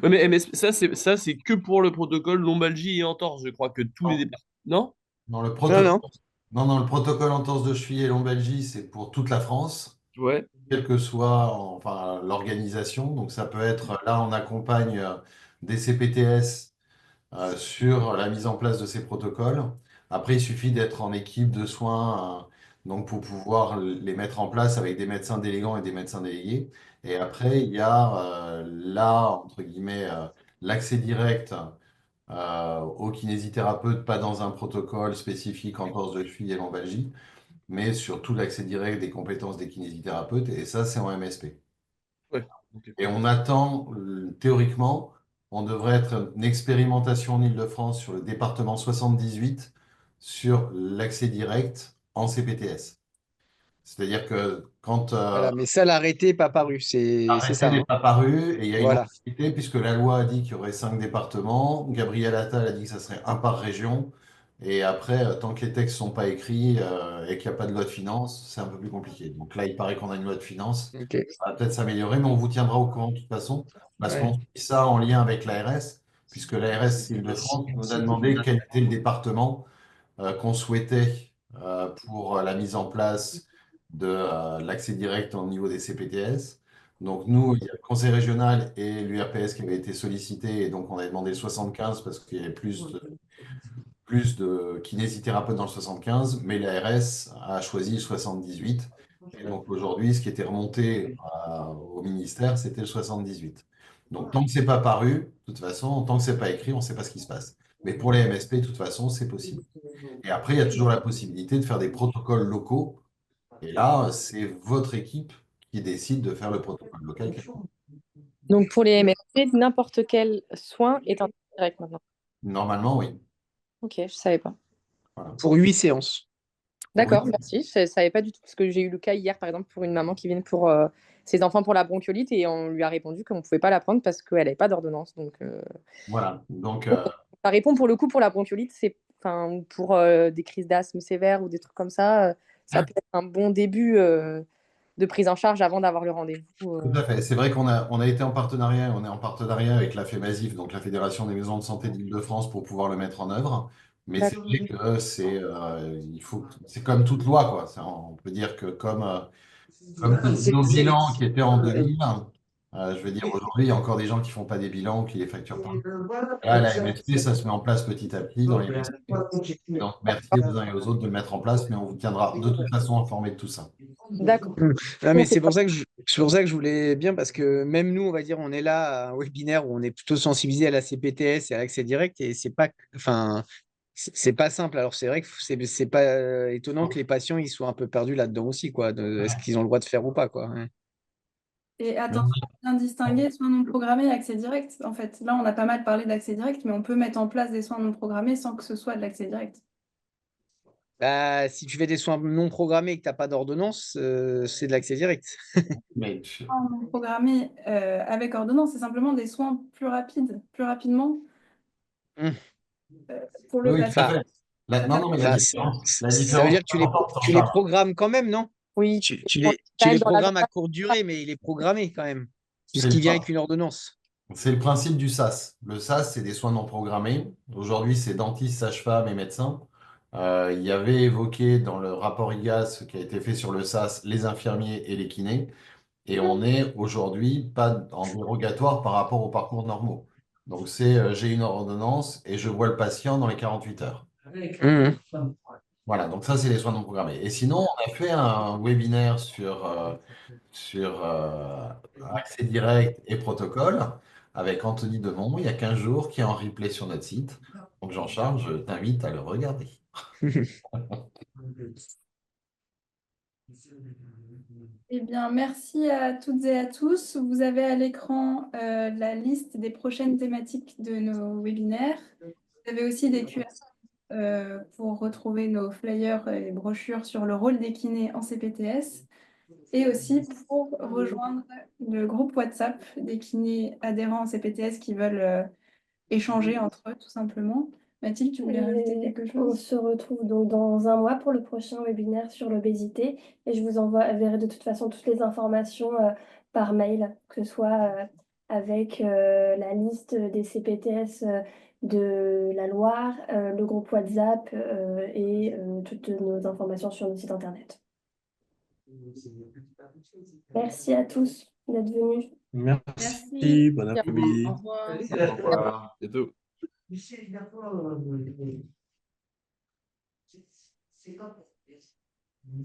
Speaker 13: Ouais, mais MSP, ça, c'est que pour le protocole lombalgie et entorse. Je crois que tous les départements. Non?
Speaker 4: Non, le
Speaker 15: Non,
Speaker 4: protocole,
Speaker 15: non.
Speaker 4: non, le protocole entorse de cheville et lombalgie, c'est pour toute la France,
Speaker 13: Ouais.
Speaker 4: quelle que soit enfin, l'organisation. Donc, ça peut être, là, on accompagne des CPTS sur la mise en place de ces protocoles. Après, il suffit d'être en équipe de soins donc pour pouvoir les mettre en place avec des médecins délégants et des médecins délégués. Et après, il y a là, entre guillemets, l'accès direct aux kinésithérapeutes, pas dans un protocole spécifique en torse de cheville et lombalgie, mais surtout l'accès direct des compétences des kinésithérapeutes, et ça, c'est en MSP.
Speaker 3: Ouais. Ok.
Speaker 4: Et on attend, théoriquement, on devrait être une expérimentation en Île-de-France sur le département 78 sur l'accès direct en CPTS. C'est-à-dire que quand
Speaker 15: Voilà, mais ça, l'arrêté n'est pas paru, c'est
Speaker 4: l'arrêté
Speaker 15: ça,
Speaker 4: n'est
Speaker 15: hein.
Speaker 4: pas paru et il y a une
Speaker 15: Voilà.
Speaker 4: ambiguïté puisque la loi a dit qu'il y aurait 5 départements, Gabriel Attal a dit que ça serait un par région, et après, tant que les textes ne sont pas écrits et qu'il n'y a pas de loi de finances, c'est un peu plus compliqué. Donc là, il paraît qu'on a une loi de finances,
Speaker 15: Ok.
Speaker 4: ça va peut-être s'améliorer, mais on vous tiendra au courant de toute façon, parce qu'on
Speaker 15: Ouais.
Speaker 4: suit ça en lien avec l'ARS, puisque l'ARS Île-de-France nous a demandé quel était le département qu'on souhaitait pour la mise en place de l'accès direct au niveau des CPTS. Donc nous, il y a le conseil régional et l'URPS qui avaient été sollicités, et donc on a demandé le 75 parce qu'il y avait plus de kinésithérapeutes dans le 75, mais l'ARS a choisi le 78. Et donc aujourd'hui, ce qui était remonté au ministère, c'était le 78. Donc tant que c'est pas paru, de toute façon, tant que c'est pas écrit, on ne sait pas ce qui se passe. Mais pour les MSP, de toute façon, c'est possible. Et après, il y a toujours la possibilité de faire des protocoles locaux. Et là, c'est votre équipe qui décide de faire le protocole local.
Speaker 11: Donc pour les MSP, n'importe quel soin est en direct maintenant.
Speaker 4: Normalement, oui.
Speaker 11: Ok, je ne savais pas.
Speaker 4: Voilà.
Speaker 15: Pour 8 séances.
Speaker 11: D'accord,
Speaker 4: Oui.
Speaker 11: merci. Je ne savais pas du tout, parce que j'ai eu le cas hier, par exemple, pour une maman qui vient pour ses enfants pour la bronchiolite, et on lui a répondu qu'on ne pouvait pas la prendre parce qu'elle n'avait pas d'ordonnance. Donc,
Speaker 4: Voilà. Donc,
Speaker 11: ça répond pour le coup pour la bronchiolite, c'est pour des crises d'asthme sévères ou des trucs comme ça, ça peut être un bon début de prise en charge avant d'avoir le rendez-vous.
Speaker 4: tout à fait. C'est vrai qu'on a été en partenariat, on est en partenariat avec la FEMASIF, donc la Fédération des maisons de santé d'Île-de-France, pour pouvoir le mettre en œuvre. Mais c'est vrai que c'est comme toute loi, quoi. On peut dire que comme nos bilans qui étaient en 2000, je veux dire, aujourd'hui, il y a encore des gens qui ne font pas des bilans, qui les facturent pas. Là, la MSP, ça se met en place petit à petit dans les MSP. Donc, merci aux uns et aux autres de le mettre en place, mais on vous tiendra de toute façon informé de tout ça.
Speaker 11: D'accord.
Speaker 15: Ah, mais c'est pour ça que je voulais bien, parce que même nous, on va dire, on est là à un webinaire où on est plutôt sensibilisé à la CPTS et à l'accès direct, et c'est pas, enfin, c'est pas simple. Alors c'est vrai que c'est pas étonnant que les patients ils soient un peu perdus là-dedans aussi, quoi. Est-ce qu'ils ont le droit de faire ou pas, quoi. Ouais.
Speaker 2: Et attention, bien distinguer soins non programmés et accès direct. En fait, là, on a pas mal parlé d'accès direct, mais on peut mettre en place des soins non programmés sans que ce soit de l'accès direct.
Speaker 15: Bah, si tu fais des soins non programmés et que tu n'as pas d'ordonnance, c'est de l'accès direct.
Speaker 4: Mais
Speaker 2: Soins non programmés avec ordonnance, c'est simplement des soins plus rapides, plus rapidement pour le
Speaker 4: oui, tout à
Speaker 2: patient.
Speaker 4: fait. Non, mais la différence,
Speaker 15: Ça veut dire que tu les
Speaker 4: importante,
Speaker 15: programmes quand même, non?
Speaker 11: Oui,
Speaker 15: Tu
Speaker 11: quand
Speaker 15: les
Speaker 11: même dans la
Speaker 15: programmes à courte durée, mais il est programmé quand même,
Speaker 4: c'est
Speaker 15: puisqu'il
Speaker 4: le
Speaker 15: vient
Speaker 4: pas.
Speaker 15: avec une ordonnance.
Speaker 4: C'est le principe du SAS. Le SAS, c'est des soins non programmés. Aujourd'hui, c'est dentistes, sages-femmes et médecins. Il y avait évoqué dans le rapport IGAS qui a été fait sur le SAS les infirmiers et les kinés. Et on est aujourd'hui pas en dérogatoire par rapport aux parcours normaux. Donc, c'est j'ai une ordonnance et je vois le patient dans les 48 heures. Voilà, donc ça, c'est les soins non programmés. Et sinon, on a fait un webinaire sur accès direct et protocole avec Anthony Demont il y a 15 jours, qui est en replay sur notre site. Donc, Jean-Charles, je t'invite à le regarder.
Speaker 2: Eh bien, merci à toutes et à tous. Vous avez à l'écran la liste des prochaines thématiques de nos webinaires. Vous avez aussi des QR pour retrouver nos flyers et brochures sur le rôle des kinés en CPTS, et aussi pour rejoindre le groupe WhatsApp des kinés adhérents en CPTS qui veulent échanger entre eux, tout simplement. Mathilde, tu voulais rajouter quelque
Speaker 1: On
Speaker 2: chose?
Speaker 1: se retrouve donc dans un mois pour le prochain webinaire sur l'obésité, et je vous enverrai de toute façon toutes les informations par mail, que ce soit avec la liste des CPTS de la Loire, le groupe WhatsApp et toutes nos informations sur notre site internet. Merci à tous d'être venus.
Speaker 3: Merci, bon après-midi.
Speaker 11: Au revoir.
Speaker 4: Au revoir.
Speaker 3: Bientôt.
Speaker 7: C'est pas